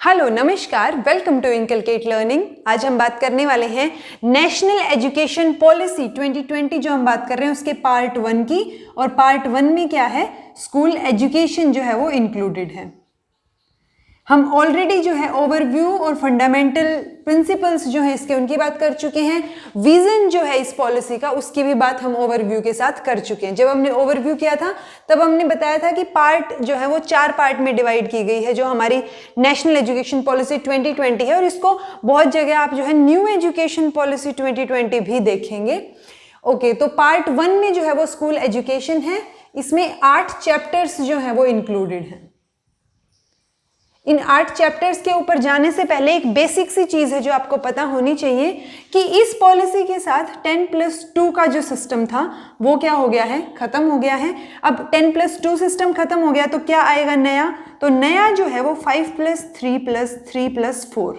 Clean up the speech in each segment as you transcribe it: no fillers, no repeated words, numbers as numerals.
Hello नमस्कार, welcome to inculcate learning. आज हम बात करने वाले हैं नेशनल एजुकेशन पॉलिसी 2020 जो हम बात कर रहे हैं उसके पार्ट 1 की। और पार्ट 1 में क्या है, स्कूल एजुकेशन जो है वो इंक्लूडेड है। हम ऑलरेडी जो है ओवरव्यू और फंडामेंटल प्रिंसिपल्स जो है इसके उनकी बात कर चुके हैं। विजन जो है इस पॉलिसी का उसकी भी बात हम ओवरव्यू के साथ कर चुके हैं। जब हमने ओवरव्यू किया था तब हमने बताया था कि पार्ट जो है वो 4 पार्ट में डिवाइड की गई है जो हमारी नेशनल एजुकेशन पॉलिसी 2020 है। और इसको बहुत जगह आप जो है न्यू एजुकेशन पॉलिसी 2020 भी देखेंगे। ओके, तो पार्ट 1 में जो है वो स्कूल एजुकेशन है। इसमें 8 चैप्टर्स जो है वो इंक्लूडेड हैं। इन 8 चैप्टर्स के ऊपर जाने से पहले एक बेसिक सी चीज़ है जो आपको पता होनी चाहिए कि इस पॉलिसी के साथ 10+2 का जो सिस्टम था वो क्या हो गया है, खत्म हो गया है। अब 10+2 सिस्टम खत्म हो गया तो क्या आएगा नया, तो नया जो है वो 5+3+3+4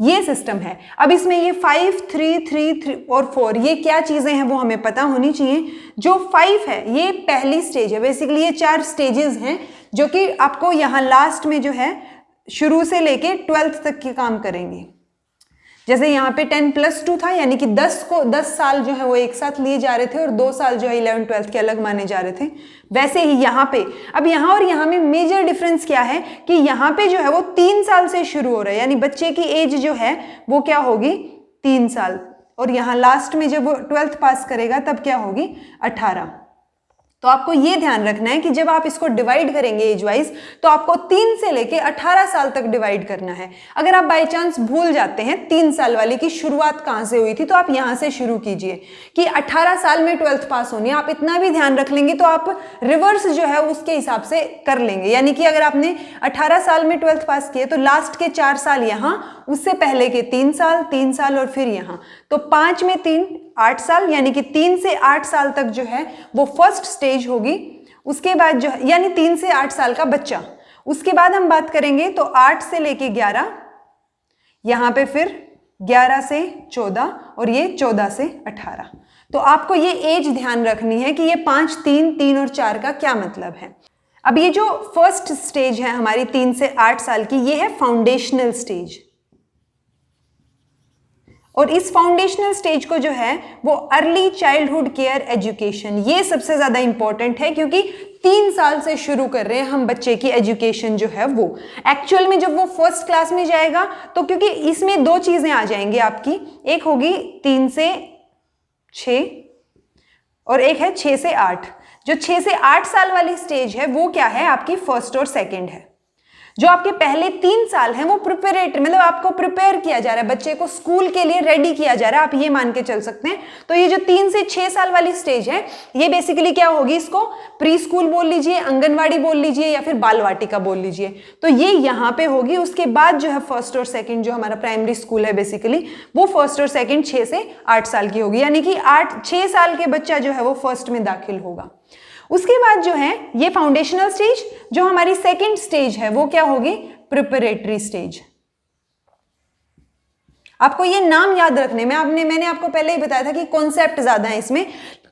ये सिस्टम है। अब इसमें ये 5, 3, 3 और 4 ये क्या चीज़ें हैं वो हमें पता होनी चाहिए। जो 5 है ये पहली स्टेज है। बेसिकली ये 4 स्टेजेस हैं जो कि आपको यहाँ लास्ट में जो है शुरू से लेके 12th तक के काम करेंगे। जैसे यहाँ पे 10+2 था यानी कि 10 साल जो है वो एक साथ लिए जा रहे थे और 2 साल जो है 11th 12th के अलग माने जा रहे थे। वैसे ही यहाँ पे अब यहाँ और यहाँ में मेजर डिफरेंस क्या है कि यहाँ पे जो है वो 3 साल से शुरू हो रहा है, यानी बच्चे की एज जो है वो क्या होगी 3 साल। और यहाँ लास्ट में जब वो 12th पास करेगा तब क्या होगी 18। तो आपको ये ध्यान रखना है कि जब आप इसको डिवाइड करेंगे एज वाइज तो आपको 3 से लेके 18 साल तक डिवाइड करना है। अगर आप बाय चांस भूल जाते हैं 3 साल वाली की शुरुआत कहाँ से हुई थी तो आप यहाँ से शुरू कीजिए कि 18 साल में 12th पास होनी है। आप इतना भी ध्यान रख लेंगे तो आप रिवर्स जो है उसके हिसाब से कर लेंगे। यानी कि अगर आपने 18 साल में 12th पास किए तो लास्ट के 4 साल यहाँ, उससे पहले के 3 साल और फिर यहाँ, तो 5 में 3 8 साल, यानी कि 3 से 8 साल तक जो है वो फर्स्ट स्टेज होगी। उसके बाद जो यानी 3 से 8 साल का बच्चा, उसके बाद हम बात करेंगे तो 8 से लेके 11, यहाँ पे फिर 11 से 14 और ये 14 से 18। तो आपको ये एज ध्यान रखनी है कि ये 5, 3 और 4 का क्या मतलब है। अब ये जो फर्स्ट स्टेज है हमारी 3 से 8 साल की, ये है फाउंडेशनल स्टेज। और इस फाउंडेशनल स्टेज को जो है वो अर्ली चाइल्डहुड केयर एजुकेशन, ये सबसे ज़्यादा इंपॉर्टेंट है क्योंकि 3 साल से शुरू कर रहे हैं हम बच्चे की एजुकेशन जो है वो। एक्चुअल में जब वो फर्स्ट क्लास में जाएगा तो क्योंकि इसमें 2 चीज़ें आ जाएंगी आपकी, एक होगी 3 से 6 और एक है 6 से 8। जो 6 से 8 साल वाली स्टेज है वो क्या है, आपकी फर्स्ट और सेकेंड है। जो आपके पहले 3 साल हैं वो प्रिपरेटरी, मतलब आपको प्रिपेयर किया जा रहा है, बच्चे को स्कूल के लिए रेडी किया जा रहा है, आप ये मान के चल सकते हैं। तो ये जो 3 से 6 साल वाली स्टेज है ये बेसिकली क्या होगी, इसको प्री स्कूल बोल लीजिए, आंगनवाड़ी बोल लीजिए या फिर बाल वाटिका बोल लीजिए। तो ये यहाँ पे होगी। उसके बाद जो है फर्स्ट और सेकेंड जो हमारा प्राइमरी स्कूल है बेसिकली वो फर्स्ट और सेकेंड 6 से 8 साल की होगी, यानी कि 6 साल के बच्चा जो है वो फर्स्ट में दाखिल होगा। उसके बाद जो है ये फाउंडेशनल स्टेज, जो हमारी सेकंड स्टेज है वो क्या होगी, प्रिपरेटरी स्टेज। आपको ये नाम याद रखने में मैंने आपको पहले ही बताया था कि कॉन्सेप्ट ज्यादा है इसमें,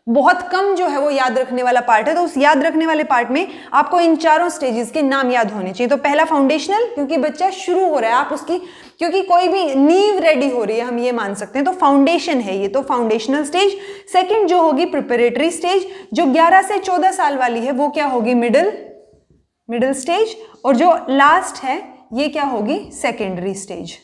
बहुत कम जो है वो याद रखने वाला पार्ट है। तो उस याद रखने वाले पार्ट में आपको इन 4 स्टेजेस के नाम याद होने चाहिए। तो पहला फाउंडेशनल, क्योंकि बच्चा शुरू हो रहा है, आप उसकी क्योंकि कोई भी नींव रेडी हो रही है हम ये मान सकते हैं, तो फाउंडेशन है ये, तो फाउंडेशनल स्टेज। सेकंड जो होगी प्रिपरेटरी स्टेज, जो 11 से 14 साल वाली है वो क्या होगी, मिडिल स्टेज। और जो लास्ट है ये क्या होगी, सेकेंडरी स्टेज।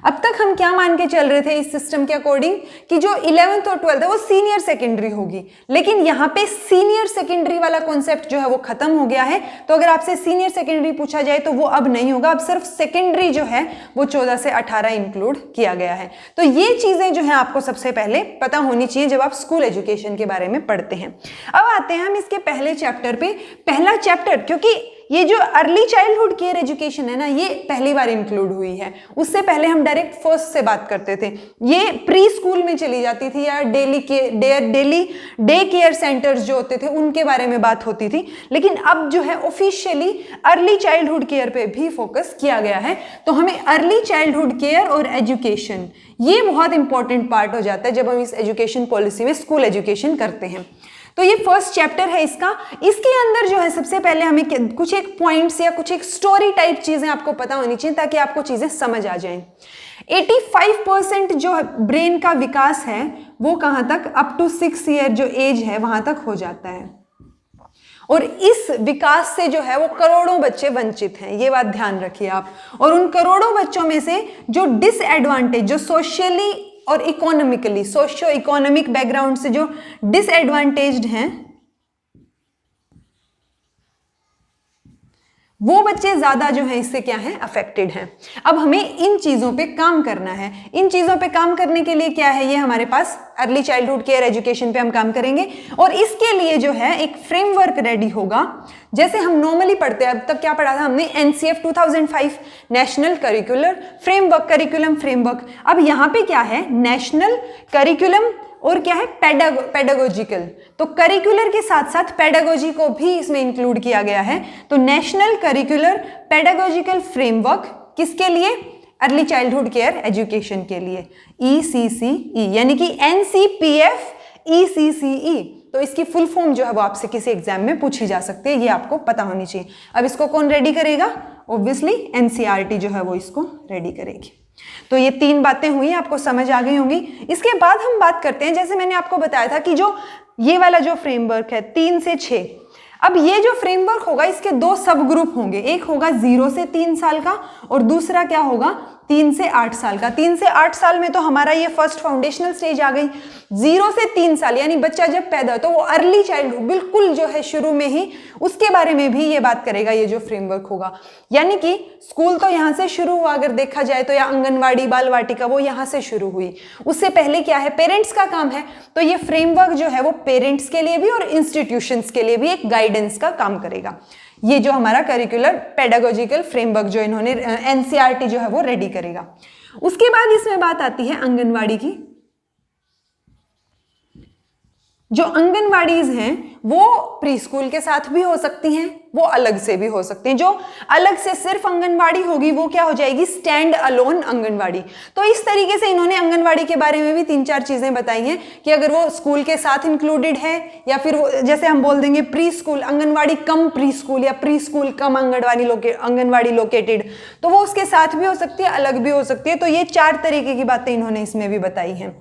अब तक हम क्या मान के चल रहे थे इस सिस्टम के अकॉर्डिंग कि जो 11th और 12th है वो सीनियर सेकेंडरी होगी, लेकिन यहाँ पे सीनियर सेकेंडरी वाला कॉन्सेप्ट जो है वो खत्म हो गया है। तो अगर आपसे सीनियर सेकेंडरी पूछा जाए तो वो अब नहीं होगा, अब सिर्फ सेकेंडरी जो है वो 14 से 18 इंक्लूड किया गया है। तो ये चीजें जो है आपको सबसे पहले पता होनी चाहिए जब आप स्कूल एजुकेशन के बारे में पढ़ते हैं। अब आते हैं हम इसके पहले चैप्टर पे। पहला चैप्टर, क्योंकि ये जो अर्ली चाइल्डहुड केयर एजुकेशन है ना ये पहली बार इंक्लूड हुई है, उससे पहले हम डायरेक्ट फर्स्ट से बात करते थे, ये प्री स्कूल में चली जाती थी या डेली डे केयर सेंटर्स जो होते थे उनके बारे में बात होती थी। लेकिन अब जो है ऑफिशियली अर्ली चाइल्डहुड केयर पे भी फोकस किया गया है। तो हमें अर्ली चाइल्डहुड केयर और एजुकेशन ये बहुत इंपॉर्टेंट पार्ट हो जाता है जब हम इस एजुकेशन पॉलिसी में स्कूल एजुकेशन करते हैं। तो ये फर्स्ट चैप्टर है इसका। इसके अंदर जो है सबसे पहले हमें कुछ एक पॉइंट्स या कुछ एक स्टोरी टाइप चीजें आपको पता होनी चाहिए ताकि आपको चीजें समझ आ जाएं। 85% जो ब्रेन का विकास है वो कहां तक, अप टू 6 ईयर जो एज है वहां तक हो जाता है, और इस विकास से जो है वो करोड़ों बच्चे वंचित हैं, ये बात ध्यान रखिए आप। और उन करोड़ों बच्चों में से जो डिसएडवांटेज, जो सोशली और इकोनॉमिकली, सोशियो इकोनॉमिक बैकग्राउंड से जो डिसएडवांटेज्ड हैं, वो बच्चे ज्यादा जो है इससे क्या है, अफेक्टेड हैं। अब हमें इन चीजों पे काम करना है। इन चीजों पे काम करने के लिए क्या है, ये हमारे पास अर्ली चाइल्डहुड केयर एजुकेशन पे हम काम करेंगे, और इसके लिए जो है एक फ्रेमवर्क रेडी होगा। जैसे हम नॉर्मली पढ़ते हैं, अब तक क्या पढ़ा था हमने, NCF 2005 national curricular framework, curriculum framework. अब यहाँ पे क्या है, नेशनल करिकुलम और क्या है, पेडागोजिकल। तो करिकुलर के साथ साथ पेडागोजी को भी इसमें इंक्लूड किया गया है। तो नेशनल करिकुलर पेडागोजिकल फ्रेमवर्क किसके लिए, अर्ली चाइल्डहुड केयर एजुकेशन के लिए, ECCE, यानी कि NCPF ECCE। तो इसकी फुल फॉर्म जो है वो आपसे किसी एग्जाम में पूछी जा सकती है, ये आपको पता होनी चाहिए। अब इसको कौन रेडी करेगा, ऑब्वियसली NCERT जो है वो इसको रेडी करेगी। तो ये 3 बातें हुई, आपको समझ आ गई होंगी। इसके बाद हम बात करते हैं, जैसे मैंने आपको बताया था कि जो ये वाला जो फ्रेमवर्क है 3 से 6, अब ये जो फ्रेमवर्क होगा इसके 2 सब ग्रुप होंगे, एक होगा 0 से 3 साल का और दूसरा क्या होगा 3 से 8 साल का। 3 से 8 साल में तो हमारा ये फर्स्ट फाउंडेशनल स्टेज आ गई। 0 से 3 साल यानी बच्चा जब पैदा हो तो वो अर्ली चाइल्डहुड बिल्कुल जो है शुरू में ही, उसके बारे में भी ये बात करेगा ये जो फ्रेमवर्क होगा। यानी कि स्कूल तो यहाँ से शुरू हुआ अगर देखा जाए तो, या आंगनवाड़ी बाल वाटिका वो यहाँ से शुरू हुई। उससे पहले क्या है, पेरेंट्स का काम है। तो ये फ्रेमवर्क जो है वो पेरेंट्स के लिए भी और इंस्टीट्यूशंस के लिए भी एक गाइडेंस का काम करेगा। ये जो हमारा करिकुलर पेडागोजिकल फ्रेमवर्क जो इन्होंने NCERT जो है वो रेडी करेगा। उसके बाद इसमें बात आती है आंगनवाड़ी की। जो आंगनवाड़ीज हैं वो प्री स्कूल के साथ भी हो सकती हैं, वो अलग से भी हो सकती हैं। जो अलग से सिर्फ आंगनवाड़ी होगी वो क्या हो जाएगी, स्टैंड अलोन आंगनवाड़ी। तो इस तरीके से इन्होंने आंगनवाड़ी के बारे में भी 3-4 चीजें बताई हैं कि अगर वो स्कूल के साथ इंक्लूडेड है, या फिर वो जैसे हम बोल देंगे प्री स्कूल, आंगनवाड़ी कम प्री स्कूल, या प्री स्कूल कम आंगनवाड़ी लोकेटेड, तो वो उसके साथ भी हो सकती है, अलग भी हो सकती है। तो ये 4 तरीके की बातें इन्होंने इसमें भी बताई हैं।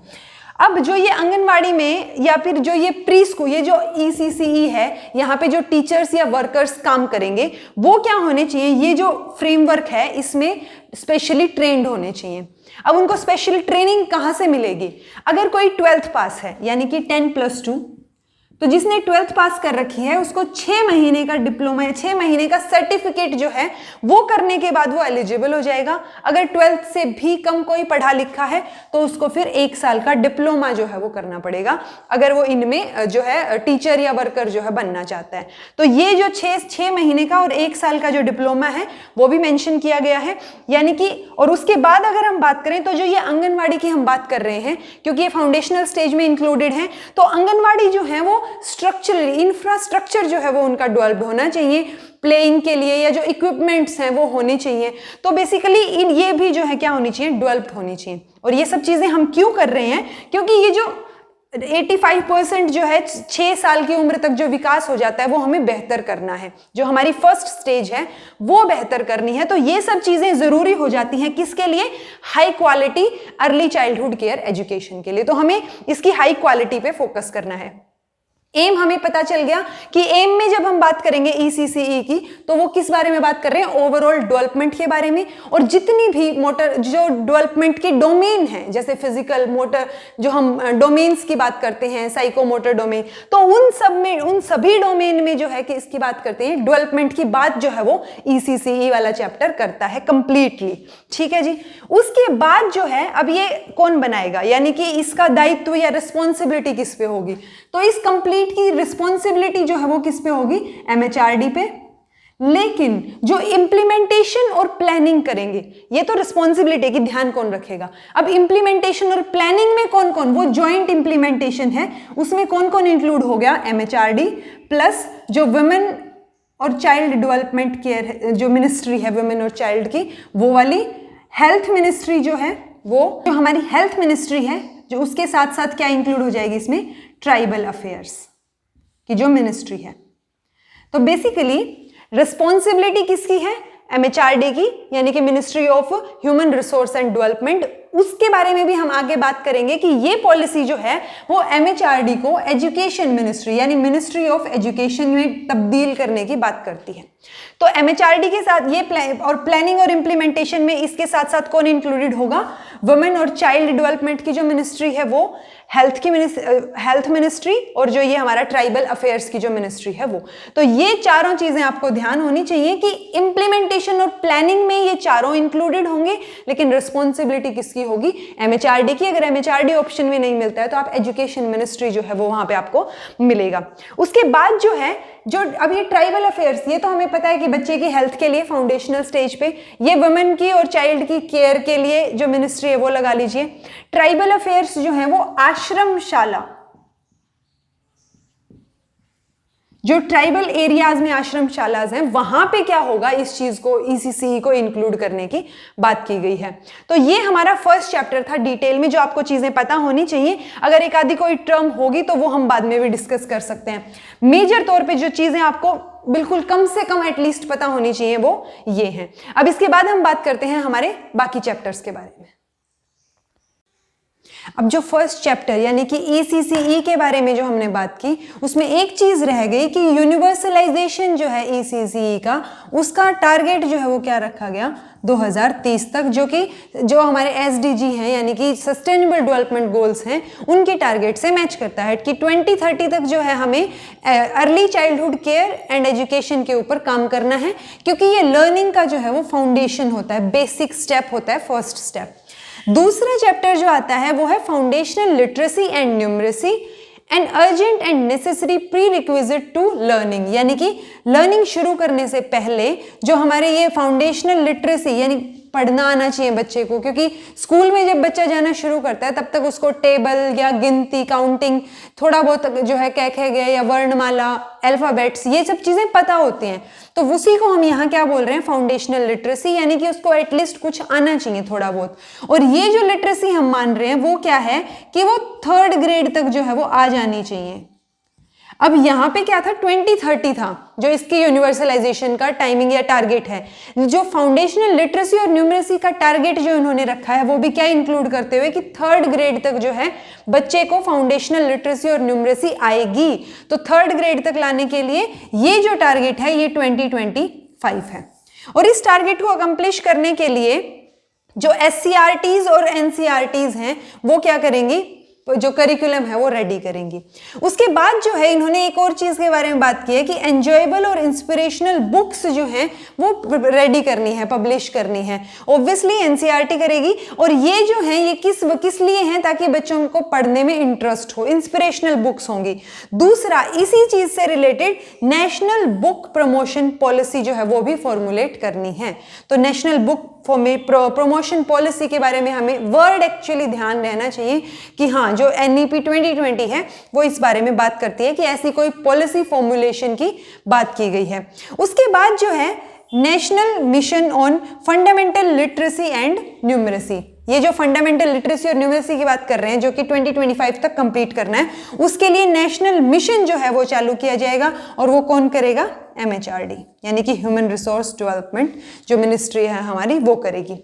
अब जो ये आंगनवाड़ी में या फिर जो ये प्री स्कूल, ये जो ECCE है, यहाँ पे जो टीचर्स या वर्कर्स काम करेंगे वो क्या होने चाहिए, ये जो फ्रेमवर्क है इसमें स्पेशली ट्रेंड होने चाहिए। अब उनको स्पेशल ट्रेनिंग कहाँ से मिलेगी, अगर कोई 12th पास है यानी कि 10+2, तो जिसने 12th पास कर रखी है उसको 6 महीने का डिप्लोमा या 6 महीने का सर्टिफिकेट जो है वो करने के बाद वो एलिजिबल हो जाएगा। अगर 12th से भी कम कोई पढ़ा लिखा है तो उसको फिर 1 साल का डिप्लोमा जो है वो करना पड़ेगा, अगर वो इनमें जो है टीचर या वर्कर जो है बनना चाहता है। तो ये जो 6 महीने का और 1 साल का जो डिप्लोमा है वो भी मेंशन किया गया है। यानी कि और उसके बाद अगर हम बात करें तो जो ये आंगनवाड़ी की हम बात कर रहे हैं, क्योंकि ये फाउंडेशनल स्टेज में इंक्लूडेड है, तो आंगनवाड़ी जो है वो स्ट्रक्चरल इंफ्रास्ट्रक्चर जो है वो उनका डेवलप होना चाहिए प्लेइंग के लिए, या जो इक्विपमेंट्स हैं वो होने चाहिए। तो बेसिकली ये भी जो है क्या होनी चाहिए, डेवलप होनी चाहिए। और ये सब चीजें हम क्यों कर रहे हैं, क्योंकि ये जो 85% जो है 6 साल की उम्र तक जो विकास हो जाता है वो हमें बेहतर करना है, जो हमारी फर्स्ट स्टेज है वो बेहतर करनी है। तो ये सब चीजें जरूरी हो जाती हैं किसके लिए, high quality early childhood care education के लिए। तो हमें इसकी हाई क्वालिटी पे फोकस करना है। एम हमें पता चल गया कि एम में जब हम बात करेंगे ECCE की तो वो किस बारे में बात कर रहे हैं, ओवरऑल डेवलपमेंट के बारे में। और जितनी भी मोटर जो डेवलपमेंट के डोमेन हैं, जैसे फिजिकल मोटर जो हम डोमेन्स की बात करते हैं, साइकोमोटर डोमेन, तो उन सब में उन सभी डोमेन में जो है कि इसकी बात करते हैं, डेवलपमेंट की बात जो है वो ECCE वाला चैप्टर करता है कंप्लीटली। ठीक है जी। उसके बाद जो है अब ये कौन बनाएगा, यानी कि इसका दायित्व या रिस्पॉन्सिबिलिटी किस पे होगी, तो इस कंप्लीट की रिस्पॉन्सिबिलिटी जो है वो किस पे होगी, MHRD पे। लेकिन जो इंप्लीमेंटेशन और प्लानिंग करेंगे ये तो रिस्पॉन्सिबिलिटी की, ध्यान कौन रखेगा। अब इंप्लीमेंटेशन और प्लानिंग में कौन कौन, वो जॉइंट इंप्लीमेंटेशन है, उसमें कौन कौन इंक्लूड हो गया, MHRD प्लस जो वुमेन और चाइल्ड डेवलपमेंट केयर जो मिनिस्ट्री है वुमेन और चाइल्ड की, वो वाली हेल्थ मिनिस्ट्री जो है, वो जो हमारी हेल्थ मिनिस्ट्री है, जो उसके साथ साथ क्या इंक्लूड हो जाएगी इसमें, ट्राइबल अफेयर्स। की जो मिनिस्ट्री है। तो बेसिकली रिस्पॉन्सिबिलिटी किसकी है? MHRD की, यानी कि ministry of human resource and development. उसके बारे में भी हम आगे बात करेंगे कि ये पॉलिसी जो है वो MHRD को एजुकेशन मिनिस्ट्री यानी मिनिस्ट्री ऑफ एजुकेशन में तब्दील करने की बात करती है। तो MHRD के साथ ये प्लानिंग और इम्प्लीमेंटेशन में इसके साथ साथ कौन इंक्लूडेड होगा? वुमेन और चाइल्ड डेवलपमेंट की जो मिनिस्ट्री है वो, हेल्थ मिनिस्ट्री, और जो ये हमारा ट्राइबल अफेयर्स की जो मिनिस्ट्री है वो। तो ये चारों चीजें आपको ध्यान होनी चाहिए कि इम्प्लीमेंटेशन और प्लानिंग में ये चारों इंक्लूडेड होंगे, लेकिन रिस्पॉन्सिबिलिटी किसकी होगी? MHRD की। अगर MHRD ऑप्शन में नहीं मिलता है तो आप एजुकेशन मिनिस्ट्री जो है वो वहां पे आपको मिलेगा। उसके बाद जो है, जो अब ये ट्राइबल अफेयर्स, ये तो हमें पता है कि बच्चे की हेल्थ के लिए फाउंडेशनल स्टेज पे, ये वुमेन की और चाइल्ड की केयर के लिए जो मिनिस्ट्री है वो लगा लीजिए। ट्राइबल अफेयर्स जो है वो आश्रमशाला, जो ट्राइबल एरियाज में आश्रमशालाज हैं वहां पे क्या होगा, इस चीज को ECCE को इंक्लूड करने की बात की गई है। तो ये हमारा फर्स्ट चैप्टर था डिटेल में, जो आपको चीजें पता होनी चाहिए। अगर एक आधी कोई टर्म होगी तो वो हम बाद में भी डिस्कस कर सकते हैं। मेजर तौर पे जो चीजें आपको बिल्कुल कम से कम एटलीस्ट पता होनी चाहिए वो ये हैं। अब इसके बाद हम बात करते हैं हमारे बाकी चैप्टर्स के बारे में। अब जो फर्स्ट चैप्टर यानी कि ECCE के बारे में जो हमने बात की, उसमें एक चीज रह गई कि यूनिवर्सलाइजेशन जो है ECCE का, उसका टारगेट जो है वो क्या रखा गया? 2030 तक, जो हमारे SDG हैं यानी कि सस्टेनेबल डेवलपमेंट गोल्स हैं, उनके टारगेट से मैच करता है कि 2030 तक जो है हमें early childhood care and education के ऊपर काम करना है, क्योंकि ये लर्निंग का जो है वो फाउंडेशन होता है, बेसिक स्टेप होता है, फर्स्ट स्टेप। दूसरा चैप्टर जो आता है वो है foundational literacy and numeracy and urgent and necessary prerequisite to learning, यानी कि लर्निंग शुरू करने से पहले जो हमारे ये फाउंडेशनल लिटरेसी यानी पढ़ना आना चाहिए बच्चे को, क्योंकि स्कूल में जब बच्चा जाना शुरू करता है तब तक उसको टेबल या गिनती, काउंटिंग, थोड़ा बहुत जो है क ख ग या वर्णमाला, अल्फाबेट्स, ये सब चीजें पता होती हैं। तो उसी को हम यहाँ क्या बोल रहे हैं? फाउंडेशनल लिटरेसी, यानी कि उसको एटलीस्ट कुछ आना चाहिए थोड़ा बहुत। और ये जो लिटरेसी हम मान रहे हैं वो क्या है कि वो 3rd ग्रेड तक जो है वो आ जानी चाहिए। अब यहाँ पे क्या था? 2030 था जो इसकी यूनिवर्सलाइजेशन का टाइमिंग या टारगेट है। जो फाउंडेशनल लिटरेसी और न्यूमरेसी का टारगेट जो इन्होंने रखा है वो भी क्या इंक्लूड करते हुए कि 3rd ग्रेड तक जो है बच्चे को फाउंडेशनल लिटरेसी और न्यूमरेसी आएगी। तो 3rd ग्रेड तक लाने के लिए ये जो टारगेट है ये 2025 है। और इस टारगेट को अकम्प्लिश करने के लिए जो SCRTs और NCRTs हैं वो क्या करेंगी? जो करिकुलम है वो रेडी करेंगी। उसके बाद जो है इन्होंने एक और चीज के बारे में बात की है कि एंजॉयबल और इंस्पिरेशनल बुक्स जो हैं वो रेडी करनी है, पब्लिश करनी है। ऑब्वियसली NCERT करेगी। और ये जो है ये किस लिए हैं? ताकि बच्चों को पढ़ने में इंटरेस्ट हो, इंस्पिरेशनल बुक्स होंगी। दूसरा, इसी चीज से related national book promotion policy जो है वो भी फॉर्मुलेट करनी है। तो नेशनल बुक प्रमोशन पॉलिसी के बारे में हमें वर्ड एक्चुअली ध्यान रहना चाहिए कि हाँ, जो NEP 2020 है वो इस बारे में बात करती है कि ऐसी कोई पॉलिसी फॉर्मुलेशन की बात की गई है। उसके बाद जो है national mission on fundamental literacy and numeracy, ये जो फंडामेंटल लिटरेसी और न्यूमरेसी की बात कर रहे हैं जो कि 2025 तक कंप्लीट करना है, उसके लिए नेशनल मिशन जो है वो चालू किया जाएगा। और वो कौन करेगा? MHRD यानी कि ह्यूमन रिसोर्स डेवलपमेंट जो मिनिस्ट्री है हमारी वो करेगी।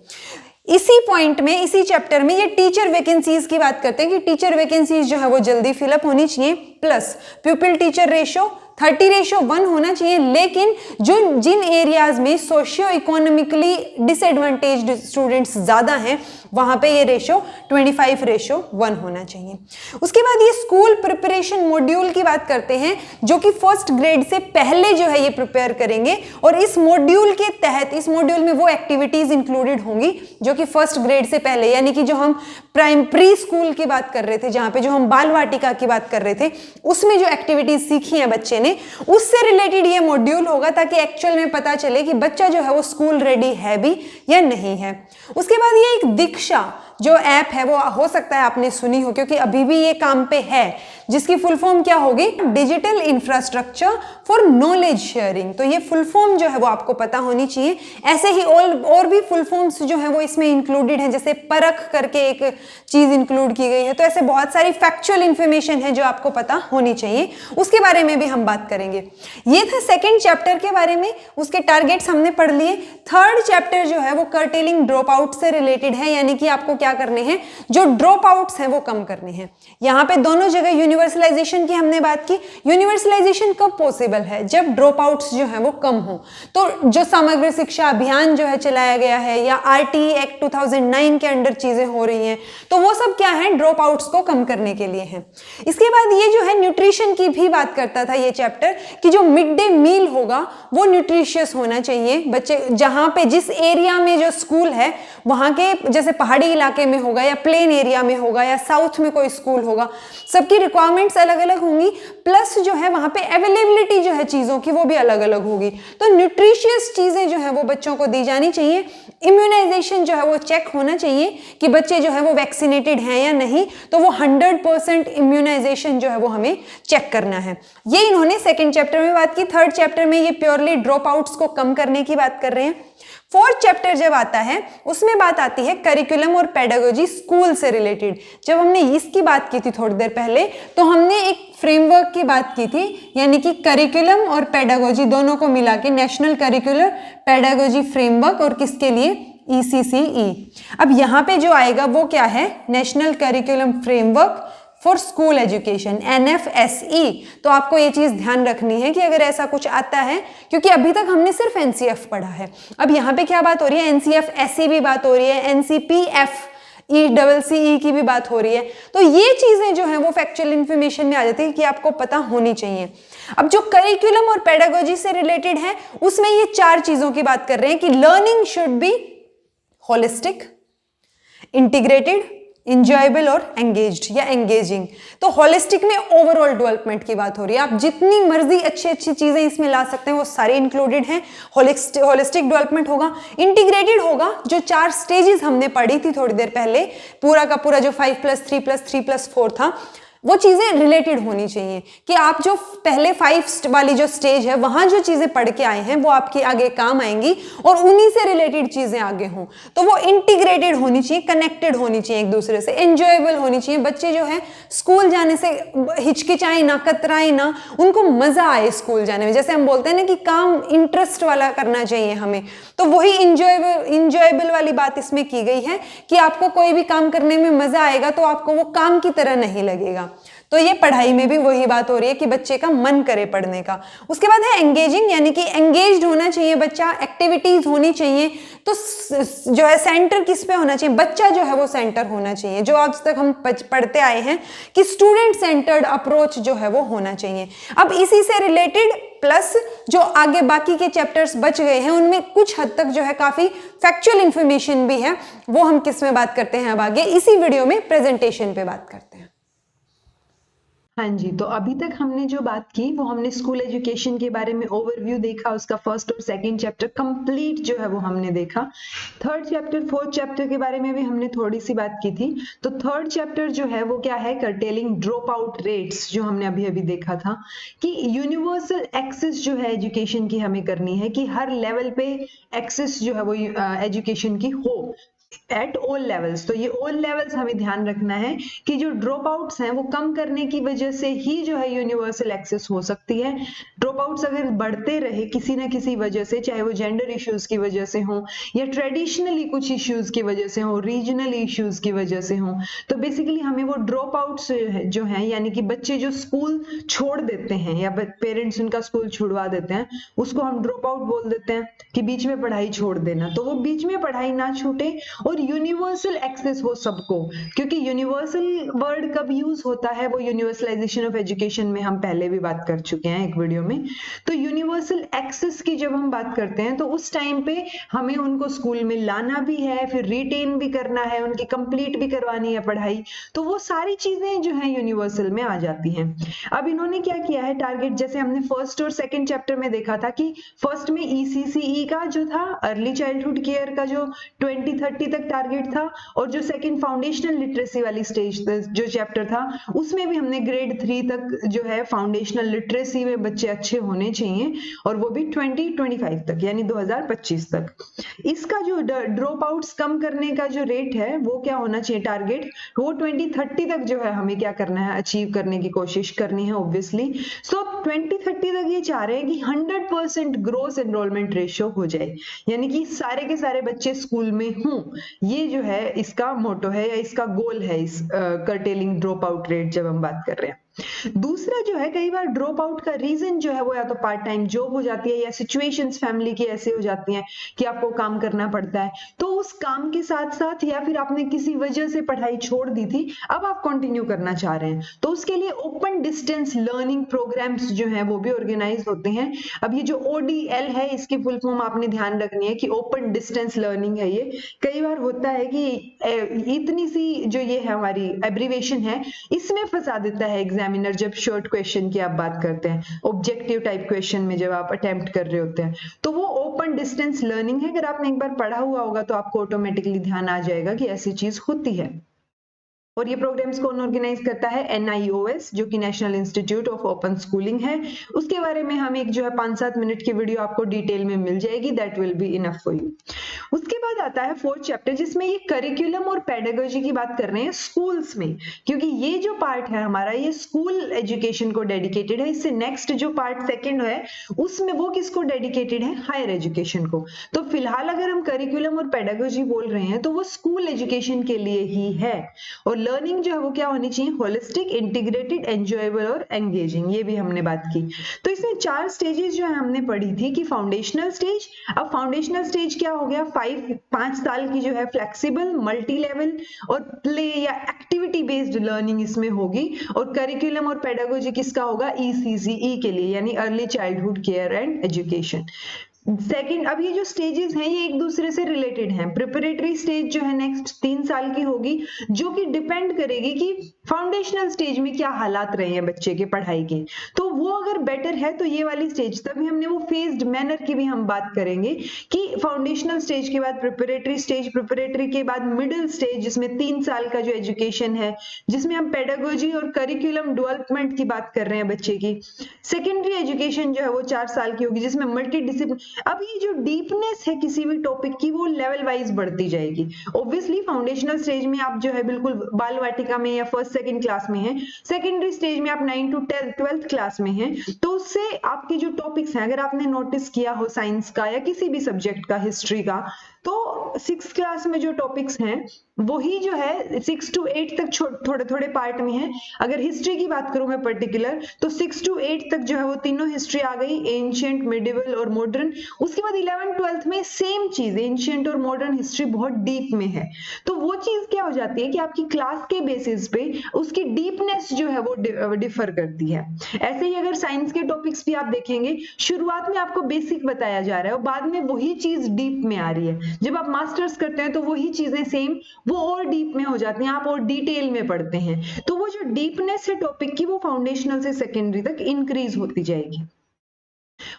इसी पॉइंट में, इसी चैप्टर में ये टीचर वैकेंसीज की बात करते हैं कि टीचर वैकेंसीज जो है वो जल्दी फिलअप होनी चाहिए। प्लस प्यूपिल टीचर रेशो 30:1 होना चाहिए। लेकिन जिन एरियाज में सोशियो इकोनॉमिकली डिसएडवांटेज्ड स्टूडेंट्स ज्यादा हैं वहां पे ये रेशो 25:1 होना चाहिए। उसके बाद ये स्कूल प्रिपरेशन मॉड्यूल की बात करते हैं जो कि 1st ग्रेड से पहले जो है ये प्रिपेयर करेंगे। और इस मॉड्यूल के तहत, इस मॉड्यूल में वो एक्टिविटीज इंक्लूडेड होंगी जो कि 1st ग्रेड से पहले, यानी कि जो हम प्री स्कूल की बात कर रहे थे, जहां पे जो हम बाल वाटिका की बात कर रहे थे, उसमें जो एक्टिविटीज सीखी है बच्चे मैंने, उससे रिलेटेड ये मॉड्यूल होगा ताकि एक्चुअल में पता चले कि बच्चा जो है वो स्कूल रेडी है भी या नहीं है। उसके बाद ये एक दीक्षा जो ऐप है वो हो सकता है आपने सुनी हो, क्योंकि अभी भी ये काम पे है, जिसकी फुल फॉर्म क्या होगी, digital infrastructure for knowledge sharing. तो ये फुल फॉर्म जो है वो आपको पता होनी चाहिए। ऐसे ही और भी फुल फॉर्म्स जो है वो इसमें इंक्लूडेड हैं, जैसे परख करके एक चीज इंक्लूड की गई है। तो ऐसे बहुत सारी फैक्चुअल इंफॉर्मेशन है जो आपको पता होनी चाहिए, उसके बारे में भी हम बात करेंगे। ये था सेकेंड चैप्टर के बारे में, उसके टारगेट्स हमने पढ़ लिए। थर्ड चैप्टर जो है वो कर्टेलिंग ड्रॉप आउट से रिलेटेड है, यानी कि आपको क्या करने हैं, जो ड्रॉप आउट्स हैं वो कम करने हैं। यहाँ पे दोनों जगह यूनिवर्सलाइजेशन की हमने बात की। यूनिवर्सलाइजेशन कब पॉसिबल है, जब ड्रॉप आउट्स जो है वो कम हो। तो जो समग्र शिक्षा अभियान जो है चलाया गया है, या आरटीई एक्ट 2009 के अंडर चीजें हो रही हैं, तो वो सब क्या है, ड्रॉप आउट्स को कम करने के लिए है। इसके बाद ये जो है न्यूट्रिशन की भी बात करता था ये चैप्टर, कि जो मिड डे मील होगा वो न्यूट्रिशियस होना चाहिए। बच्चे जहां पे जिस एरिया में जो स्कूल है वहां के, जैसे पहाड़ी इलाके में होगा या प्लेन एरिया में होगा या साउथ में कोई स्कूल होगा, सबकी रिक्वायरमेंट्स अलग अलग होंगी, प्लस जो है वहां पे अवेलेबिलिटी जो है चीजों की वो भी अलग अलग होगी। तो न्यूट्रिशियस चीजें जो है वो बच्चों को दी जानी चाहिए। इम्यूनाइजेशन जो है वो चेक होना चाहिए कि बच्चे जो है वो वैक्सीनेटेड हैं या नहीं, तो वो 100% इम्यूनाइजेशन जो है वो हमें चेक करना है। ये इन्होंने सेकेंड चैप्टर में बात की। थर्ड चैप्टर में ये प्योरली ड्रॉप आउट्स को कम करने की बात कर रहे हैं। फोर्थ चैप्टर जब आता है उसमें बात आती है करिकुलम और पेडागोजी स्कूल से रिलेटेड। जब हमने इसकी बात की थी थोड़ी देर पहले, तो हमने एक फ्रेमवर्क की बात की थी, यानी कि करिकुलम और पेडागोजी दोनों को मिला के नेशनल करिकुलर पेडागोजी फ्रेमवर्क, और किसके लिए, ECCE। अब यहाँ पे जो आएगा वो क्या है, national curriculum framework for school education, NFSE। तो आपको ये चीज ध्यान रखनी है कि अगर ऐसा कुछ आता है, क्योंकि अभी तक हमने सिर्फ NCF पढ़ा है, अब यहाँ पे क्या बात हो रही है, NCF-SE भी बात हो रही है, NCPF-ECCE की भी बात हो रही है। तो ये चीजें जो है वो फैक्चुअल इंफॉर्मेशन में आ जाती है कि आपको पता होनी चाहिए। अब जो करिकुलम और पेडागोजी से रिलेटेड है उसमें ये 4 चीजों की बात कर रहे हैं कि learning should be holistic, integrated, enjoyable और एंगेज्ड या एंगेजिंग। तो होलिस्टिक में ओवरऑल डेवलपमेंट की बात हो रही है। आप जितनी मर्जी अच्छी अच्छी चीजें इसमें ला सकते हैं वो सारी इंक्लूडेड हैं। होलिस्टिक डेवलपमेंट होगा, इंटीग्रेटेड होगा, जो 4 स्टेजेस हमने पढ़ी थी थोड़ी देर पहले, पूरा का पूरा जो 5+3+3+4 था, वो चीजें रिलेटेड होनी चाहिए कि आप जो पहले 5 वाली जो स्टेज है वहां जो चीजें पढ़ के आए हैं वो आपके आगे काम आएंगी और उन्हीं से रिलेटेड चीजें आगे हों। तो वो इंटीग्रेटेड होनी चाहिए, कनेक्टेड होनी चाहिए एक दूसरे से, एंजॉयबल होनी चाहिए। बच्चे जो है स्कूल जाने से हिचकिचाए ना, कतराए ना, उनको मजा आए स्कूल जाने में। जैसे हम बोलते हैं ना कि काम इंटरेस्ट वाला करना चाहिए हमें, तो वही इंजॉयबल वाली बात इसमें की गई है कि आपको कोई भी काम करने में मजा आएगा तो आपको वो काम की तरह नहीं लगेगा। तो ये पढ़ाई में भी वही बात हो रही है कि बच्चे का मन करे पढ़ने का। उसके बाद है एंगेजिंग, यानी कि एंगेज्ड होना चाहिए बच्चा, एक्टिविटीज होनी चाहिए। तो जो है सेंटर किस पे होना चाहिए, बच्चा जो है वो सेंटर होना चाहिए, जो आज तक हम पढ़ते आए हैं कि स्टूडेंट सेंटर्ड अप्रोच जो है वो होना चाहिए। अब इसी से रिलेटेड प्लस जो आगे बाकी के चैप्टर्स बच गए हैं उनमें कुछ हद तक जो है काफी फैक्चुअल इंफॉर्मेशन भी है, वो हम किस में बात करते हैं अब आगे इसी वीडियो में प्रेजेंटेशन पे बात करते हैं। हाँ जी, तो अभी तक हमने जो बात की वो हमने स्कूल एजुकेशन के बारे में ओवरव्यू देखा, उसका फर्स्ट और सेकंड चैप्टर कंप्लीट जो है वो हमने देखा। थर्ड चैप्टर, फोर्थ चैप्टर के बारे में भी हमने थोड़ी सी बात की थी। तो थर्ड चैप्टर जो है वो क्या है, कर्टेलिंग ड्रॉप आउट रेट्स, जो हमने अभी अभी देखा था कि यूनिवर्सल एक्सेस जो है एजुकेशन की हमें करनी है कि हर लेवल पे एक्सेस जो है वो एजुकेशन की हो एट ऑल लेवल्स। तो ये ऑल लेवल्स हमें ध्यान रखना है कि जो ड्रॉप आउट्स हैं वो कम करने की वजह से ही जो है यूनिवर्सल एक्सेस हो सकती है। ड्रॉप आउट्स अगर बढ़ते रहे किसी ना किसी वजह से, चाहे वो जेंडर इश्यूज की वजह से हो या ट्रेडिशनली कुछ इश्यूज की वजह से हो, रीजनल इश्यूज की वजह से हो, तो बेसिकली हमें वो ड्रॉप आउट्स जो है यानी कि बच्चे जो स्कूल छोड़ देते हैं या पेरेंट्स उनका स्कूल छुड़वा देते हैं, उसको हम ड्रॉप आउट बोल देते हैं कि बीच में पढ़ाई छोड़ देना। तो वो बीच में पढ़ाई ना छूटे और यूनिवर्सल एक्सेस हो सबको, क्योंकि यूनिवर्सल वर्ड कब यूज होता है, वो यूनिवर्सलाइजेशन ऑफ एजुकेशन में हम पहले भी बात कर चुके हैं एक वीडियो में। तो यूनिवर्सल एक्सेस की जब हम बात करते हैं तो उस टाइम पे हमें उनको स्कूल में लाना भी है, फिर रिटेन भी करना है, उनकी कंप्लीट भी करवानी है पढ़ाई, तो वो सारी चीजें जो है यूनिवर्सल में आ जाती हैं। अब इन्होंने क्या किया है टारगेट, जैसे हमने फर्स्ट और सेकंड चैप्टर में देखा था कि फर्स्ट में ECCE का जो था अर्ली चाइल्डहुड केयर का जो 2030 तक टारगेट था, और जो सेकंड फाउंडेशनल लिटरेसी वाली स्टेज जो चैप्टर था उसमें भी हमने ग्रेड 3 तक जो है फाउंडेशनल लिटरेसी में बच्चे अच्छे होने चाहिए, और वो भी 2025 तक यानी 2025 तक। इसका जो ड्रॉप आउट्स कम करने का जो रेट है वो क्या होना चाहिए टारगेट, वो 2030 तक जो है हमें क्या करना है, अचीव करने की कोशिश करनी है ऑब्वियसली। सो 2030 तक ये चाह रहे हैं कि 100% ग्रोस एनरोलमेंट रेशियो हो जाए, यानी कि सारे के सारे बच्चे स्कूल में हों। ये जो है इसका मोटो है या इसका गोल है इस कर्टेलिंग ड्रॉप आउट रेट जब हम बात कर रहे हैं। दूसरा जो है, कई बार ड्रॉप आउट का रीजन जो है वो या तो पार्ट टाइम जॉब हो जाती है, या सिचुएशंस फैमिली की ऐसे हो जाती हैं कि आपको काम करना पड़ता है, तो उस काम के साथ साथ या फिर आपने किसी वजह से पढ़ाई छोड़ दी थी, अब आप कंटिन्यू करना चाह रहे हैं, तो उसके लिए ओपन डिस्टेंस लर्निंग प्रोग्राम्स जो है वो भी ऑर्गेनाइज होते हैं। अब ये जो ODL है इसकी फुल फॉर्म आपने ध्यान रखनी है कि ओपन डिस्टेंस लर्निंग है। ये कई बार होता है कि इतनी सी जो ये है हमारी एब्रीवेशन है, इसमें फंसा देता है एग्जामिनर जब शॉर्ट क्वेश्चन की आप बात करते हैं, ऑब्जेक्टिव टाइप क्वेश्चन में जब आप अटेम्प्ट कर रहे होते हैं, तो वो ओपन डिस्टेंस लर्निंग है। अगर आपने एक बार पढ़ा हुआ होगा तो आपको ऑटोमेटिकली ध्यान आ जाएगा कि ऐसी चीज होती है। और ये प्रोग्राम्स कौन ऑर्गेनाइज करता है, NIOS, जो कि national institute of open schooling है। उसके बारे में हम एक जो है 5-7 मिनट की वीडियो आपको डिटेल में मिल जाएगी, that will be enough for you. उसके बाद आता है फोर्थ चैप्टर, जिसमें ये करिकुलम और पेडागोजी की बात कर रहे हैं स्कूल्स में, क्योंकि ये जो पार्ट है हमारा ये स्कूल एजुकेशन को डेडिकेटेड है। इससे नेक्स्ट जो पार्ट सेकेंड है उसमें वो किसको डेडिकेटेड है, हायर एजुकेशन को। तो फिलहाल अगर हम करिकुलम और पेडागोजी बोल रहे हैं तो वो स्कूल एजुकेशन के लिए ही है। और लर्निंग जो है वो क्या होनी चाहिए, होलिस्टिक, इंटीग्रेटेड, एंजॉयबल और एंगेजिंग, ये भी हमने बात की। तो इसमें 4 स्टेजेस जो है हमने पढ़ी थी कि फाउंडेशनल स्टेज। अब फाउंडेशनल स्टेज क्या हो गया, 5 साल की जो है फ्लेक्सिबल, मल्टी लेवल और प्ले या एक्टिविटी बेस्ड लर्निंग इसमें होगी। और करिकुलम और पेडागोजी किसका होगा, ECCE के लिए, यानी early childhood care and education. Second, अब ये जो स्टेजेस हैं ये एक दूसरे से रिलेटेड हैं। प्रिपरेटरी स्टेज जो है नेक्स्ट 3 साल की होगी, जो कि डिपेंड करेगी कि फाउंडेशनल स्टेज में क्या हालात रहे हैं बच्चे के पढ़ाई के, तो वो अगर बेटर है तो ये वाली स्टेज, तभी हमने वो फेज्ड मैनर की भी हम बात करेंगे कि फाउंडेशनल स्टेज के बाद प्रिपरेटरी स्टेज, प्रिपरेटरी के बाद मिडिल स्टेज जिसमें 3 साल का जो एजुकेशन है, जिसमें हम पेडागोजी और करिकुलम डेवलपमेंट की बात कर रहे हैं बच्चे की। सेकेंडरी एजुकेशन जो है वो 4 साल की होगी, जिसमें मल्टी डिसिप्लिन। अब ये जो डीपनेस है किसी भी टॉपिक की वो लेवल वाइज बढ़ती जाएगी। ऑब्वियसली फाउंडेशनल स्टेज में आप जो है बिल्कुल बाल वाटिका में या फर्स्ट सेकंड क्लास में हैं, सेकेंडरी स्टेज में आप 9 to 12th क्लास में हैं, तो उससे आपके जो टॉपिक्स हैं, अगर आपने नोटिस किया हो साइंस का या किसी भी सब्जेक्ट का, हिस्ट्री का, तो 6th क्लास में जो टॉपिक्स हैं वही जो है 6 to 8 तक थोड़े थोड़े पार्ट में है। अगर हिस्ट्री की बात करूं मैं पर्टिकुलर, तो 6 to 8 तक जो है वो तीनों हिस्ट्री आ गई, एंशिएंट, मिडिवल और मॉडर्न। उसके बाद 11th-12th में सेम चीज, एंशिएंट और मॉडर्न हिस्ट्री बहुत डीप में है। तो वो चीज क्या हो जाती है कि आपकी क्लास के बेसिस पे उसकी डीपनेस जो है वो डिफर करती है। ऐसे ही अगर साइंस के टॉपिक्स भी आप देखेंगे, शुरुआत में आपको बेसिक बताया जा रहा है और बाद में वही चीज डीप में आ रही है। जब आप मास्टर्स करते हैं तो वही चीजें सेम वो और डीप में हो जाती हैं, आप और डिटेल में पढ़ते हैं, तो वो जो डीपनेस है टॉपिक की वो फाउंडेशनल से सेकेंडरी तक इंक्रीज होती जाएगी।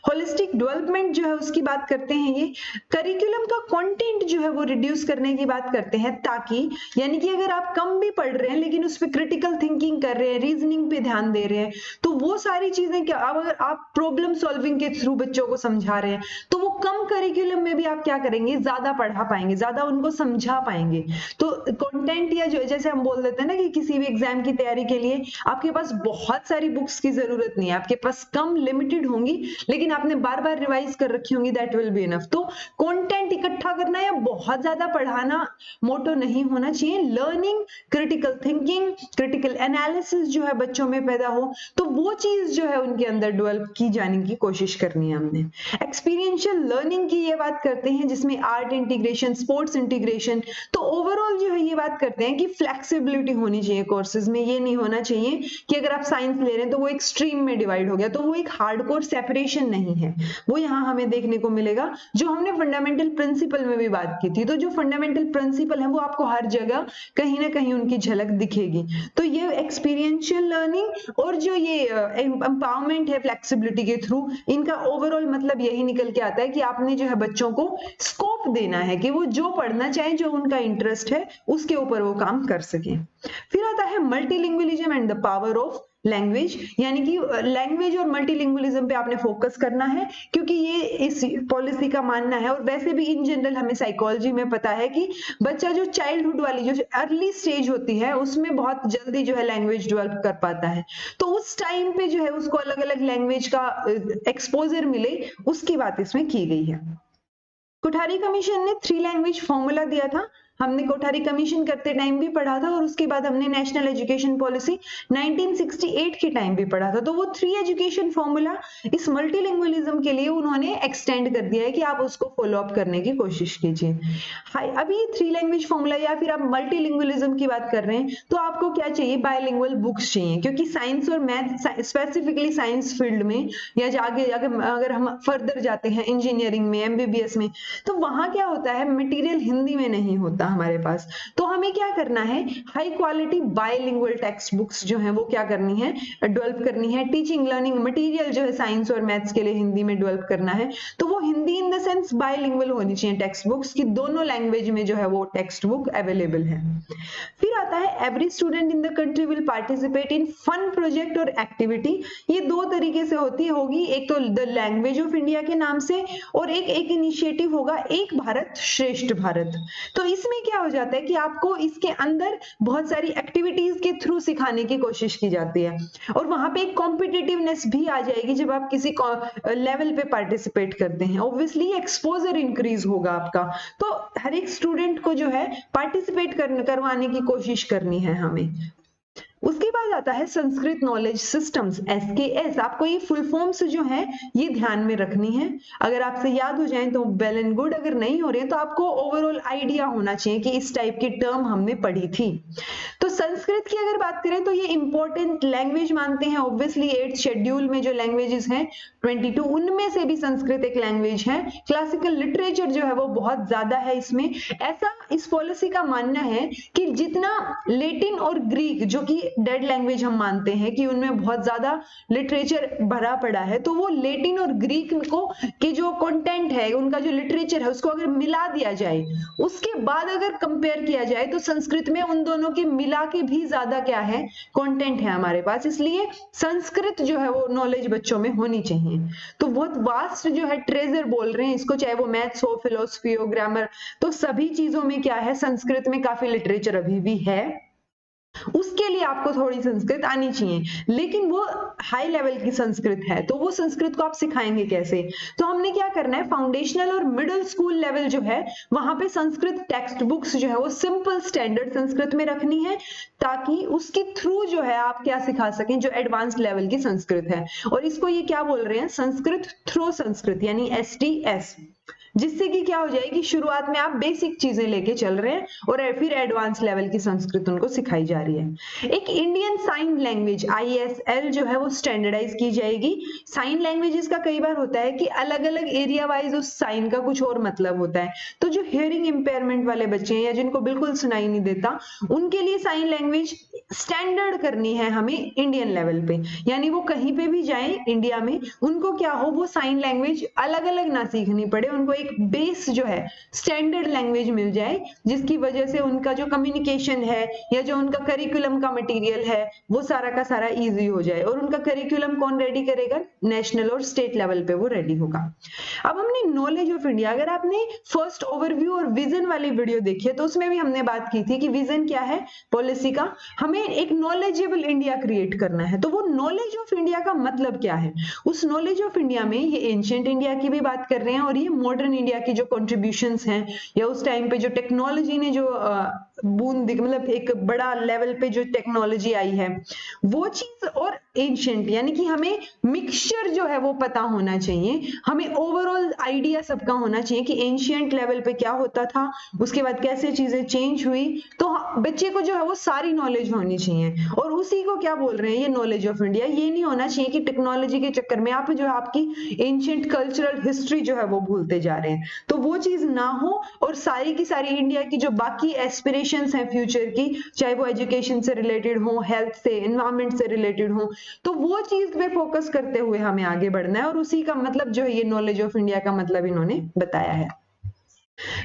होलिस्टिक डेवलपमेंट जो है उसकी बात करते हैं, ये करिकुलम का कंटेंट जो है वो रिड्यूस करने की बात करते हैं, ताकि यानी कि अगर आप कम भी पढ़ रहे हैं लेकिन उस पर क्रिटिकल थिंकिंग कर रहे हैं, रीजनिंग पे ध्यान दे रहे हैं, तो वो सारी चीजें क्या, अब अगर आप प्रॉब्लम सॉल्विंग के थ्रू बच्चों को समझा रहे हैं तो वो कम करिकुलम में भी आप क्या करेंगे, ज्यादा पढ़ा पाएंगे, ज्यादा उनको समझा पाएंगे। तो कंटेंट या जो जैसे हम बोल देते हैं ना कि किसी भी एग्जाम की तैयारी के लिए आपके पास बहुत सारी बुक्स की जरूरत नहीं है, आपके पास कम लिमिटेड होंगी, लेकिन आपने बार बार रिवाइज कर रखी होंगी, दैट विल बी इनफ। तो कंटेंट इकट्ठा करना या बहुत ज्यादा पढ़ाना मोटो नहीं होना चाहिए। Learning, critical thinking, critical analysis जो है बच्चों में पैदा हो, तो वो चीज जो है उनके अंदर डेवलप की जाने की कोशिश करनी है हमने। एक्सपीरियंशियल लर्निंग की ये बात करते हैं जिसमें आर्ट इंटीग्रेशन, स्पोर्ट्स इंटीग्रेशन, तो ओवरऑल जो है ये बात करते हैं कि फ्लेक्सिबिलिटी होनी चाहिए कोर्सेज में। ये नहीं होना चाहिए कि अगर आप साइंस ले रहे हैं तो वो एक स्ट्रीम में डिवाइड हो गया, तो वो एक हार्डकोर सेपरेशन नहीं है, वो यहाँ हमें देखने को मिलेगा जो हमने फंडामेंटल प्रिंसिपल में भी बात की थी। तो जो फंडामेंटल प्रिंसिपल है वो आपको हर जगह कहीं ना कहीं उनकी झलक दिखेगी। तो ये एक्सपीरियंशियल लर्निंग और जो ये एम्पावरमेंट है फ्लेक्सिबिलिटी के थ्रू, इनका ओवरऑल मतलब यही निकल के आता है कि आपने जो है बच्चों को स्कोप देना है कि वो जो पढ़ना चाहे, जो उनका इंटरेस्ट है उसके ऊपर वो काम कर सके। फिर आता है multilingualism and the power of language, यानी कि लैंग्वेज और मल्टीलिंगुअलिज्म पे आपने फोकस करना है, क्योंकि ये इस पॉलिसी का मानना है। और वैसे भी इन जनरल हमें साइकोलॉजी में पता है कि बच्चा जो चाइल्डहुड वाली जो अर्ली स्टेज होती है उसमें बहुत जल्दी जो है लैंग्वेज डेवलप कर पाता है, तो उस टाइम पे जो है उसको अलग अलग लैंग्वेज का एक्सपोजर मिले, उसकी बात इसमें की गई है। कोठारी कमीशन ने 3 लैंग्वेज फॉर्मूला दिया था, हमने कोठारी कमीशन करते टाइम भी पढ़ा था और उसके बाद हमने नेशनल एजुकेशन पॉलिसी 1968 के टाइम भी पढ़ा था। तो वो 3 एजुकेशन फॉर्मूला इस मल्टीलिंगुअलिज्म के लिए उन्होंने एक्सटेंड कर दिया है कि आप उसको फॉलो अप करने की कोशिश कीजिए। अभी 3 लैंग्वेज फॉर्मूला या फिर आप मल्टीलिंगुअलिज्म की बात कर रहे हैं तो आपको क्या चाहिए, बायलिंगुअल बुक्स चाहिए, क्योंकि साइंस और मैथ, स्पेसिफिकली साइंस फील्ड में या आगे अगर हम फर्दर जाते हैं इंजीनियरिंग में, एमबीबीएस में, तो वहां क्या होता है मटेरियल हिंदी में नहीं होता हमारे पास। तो हमें क्या करना है, high quality bilingual text books जो है वो क्या करनी है, डेवलप करनी है। टीचिंग लर्निंग मटेरियल जो है साइंस और मैथ्स के लिए हिंदी में डेवलप करना है, तो वो Hindi in the sense bilingual होनी चाहिए टेक्स्ट बुक्स की, दोनों लैंग्वेज में जो है वो टेक्स्ट बुक अवेलेबल है। फिर आता है every student in the country will participate in fun project और एक्टिविटी। ये 2 तरीके से होगी, एक तो द लैंग्वेज ऑफ इंडिया के नाम से और एक इनिशिएटिव होगा एक भारत श्रेष्ठ भारत। तो इसमें क्या हो जाता है कि आपको इसके अंदर बहुत सारी एक्टिविटीज के थ्रू सिखाने की कोशिश की जाती है और वहां पे एक कॉम्पिटिटिवनेस भी आ जाएगी जब आप किसी लेवल पे पार्टिसिपेट करते हैं। ऑब्वियसली एक्सपोजर इंक्रीज होगा आपका, तो हर एक स्टूडेंट को जो है पार्टिसिपेट करवाने की कोशिश करनी है हमें। उसके बाद आता है संस्कृत नॉलेज सिस्टम्स, SKS। आपको ये फुल फॉर्म्स जो है ये ध्यान में रखनी है, अगर आपसे याद हो जाए तो वेल एंड गुड, अगर नहीं हो रही है तो आपको ओवरऑल आइडिया होना चाहिए कि इस टाइप की टर्म हमने पढ़ी थी। तो संस्कृत की अगर बात करें तो ये इंपॉर्टेंट लैंग्वेज मानते हैं ऑब्वियसली, 8th शेड्यूल में जो लैंग्वेजेस हैं 22, उनमें से भी संस्कृत एक लैंग्वेज है। क्लासिकल लिटरेचर जो है वो बहुत ज्यादा है इसमें। ऐसा इस पॉलिसी का मानना है कि जितना लेटिन और ग्रीक जो कि डेड लैंग्वेज हम मानते हैं कि उनमें बहुत ज्यादा लिटरेचर भरा पड़ा है, तो वो लेटिन और ग्रीक को के जो कंटेंट है, उनका जो लिटरेचर है, उसको अगर मिला दिया जाए, उसके बाद अगर कंपेयर किया जाए तो संस्कृत में उन दोनों के मिला के भी ज्यादा क्या है, कंटेंट है हमारे पास। इसलिए संस्कृत जो है वो नॉलेज बच्चों में होनी चाहिए। तो बहुत वास्ट जो है ट्रेजर बोल रहे हैं इसको, चाहे वो मैथ्स हो, फिलोसफी हो, ग्रामर, तो सभी चीजों में क्या है, संस्कृत में काफी लिटरेचर अभी भी है। उसके लिए आपको थोड़ी संस्कृत आनी चाहिए, लेकिन वो हाई लेवल की संस्कृत है, तो वो संस्कृत को आप सिखाएंगे कैसे? तो हमने क्या करना है, फाउंडेशनल और मिडिल स्कूल लेवल जो है वहां पे संस्कृत टेक्स्ट बुक्स जो है वो सिंपल स्टैंडर्ड संस्कृत में रखनी है, ताकि उसके थ्रू जो है आप क्या सिखा सकें, जो एडवांस लेवल की संस्कृत है। और इसको ये क्या बोल रहे हैं, संस्कृत थ्रू संस्कृत, यानी STS, जिससे कि क्या हो जाएगी, शुरुआत में आप बेसिक चीजें लेके चल रहे हैं और फिर एडवांस लेवल की संस्कृत उनको सिखाई जा रही है। एक इंडियन साइन लैंग्वेज ISL जो है वो स्टैंडर्डाइज की जाएगी। साइन लैंग्वेजेस का कई बार होता है कि अलग अलग एरिया वाइज उस साइन का कुछ और मतलब होता है, तो जो हियरिंग इंपेयरमेंट वाले बच्चे हैं या जिनको बिल्कुल सुनाई नहीं देता, उनके लिए साइन लैंग्वेज स्टैंडर्ड करनी है हमें इंडियन लेवल पे, यानी वो कहीं पे भी जाएं इंडिया में, उनको क्या हो, वो साइन लैंग्वेज अलग अलग ना सीखनी पड़े, उनको एक एक बेस जो है स्टैंडर्ड लैंग्वेज मिल जाए, जिसकी वजह से उनका जो कम्युनिकेशन है या जो उनका करिकुलम का मटेरियल है वो सारा का सारा इजी हो जाए। और उनका करिकुलम कौन रेडी करेगा? नेशनल और स्टेट लेवल पे वो रेडी होगा। अब हमने नॉलेज ऑफ इंडिया, अगर आपने फर्स्ट ओवरव्यू और विजन वाली वीडियो देखी है तो उसमें भी हमने बात की थी कि विजन क्या है पॉलिसी का, हमें एक नॉलेजेबल इंडिया क्रिएट करना है। तो वो नॉलेज ऑफ इंडिया का मतलब क्या है? उस नॉलेज ऑफ इंडिया में ये एंशिएंट इंडिया की भी बात कर रहे हैं और ये मॉडर्न इंडिया की जो कंट्रीब्यूशंस हैं या उस टाइम पे जो टेक्नोलॉजी ने जो बूंद मतलब एक बड़ा लेवल पे जो टेक्नोलॉजी आई है वो चीज, और एंशिएंट यानी कि हमें मिक्सचर जो है वो पता होना चाहिए, हमें ओवरऑल आइडिया सबका होना चाहिए कि एंशिएंट लेवल पे क्या होता था, उसके बाद कैसे चीजें चेंज हुई। तो बच्चे को जो है वो सारी नॉलेज होनी चाहिए और उसी को क्या बोल रहे हैं ये नॉलेज ऑफ इंडिया। ये नहीं होना चाहिए कि टेक्नोलॉजी के चक्कर में आप जो है आपकी एंशिएंट कल्चरल हिस्ट्री जो है वो भूलते जा रहे हैं, तो वो चीज ना हो। और सारी की सारी इंडिया की जो बाकी एस्पिरेशंस हैं फ्यूचर की, चाहे वो एजुकेशन से रिलेटेड हो, हेल्थ से, एनवायरमेंट से रिलेटेड हो, तो वो चीज पे फोकस करते हुए हमें आगे बढ़ना है। और उसी का मतलब जो है ये नॉलेज ऑफ इंडिया का मतलब इन्होंने बताया है।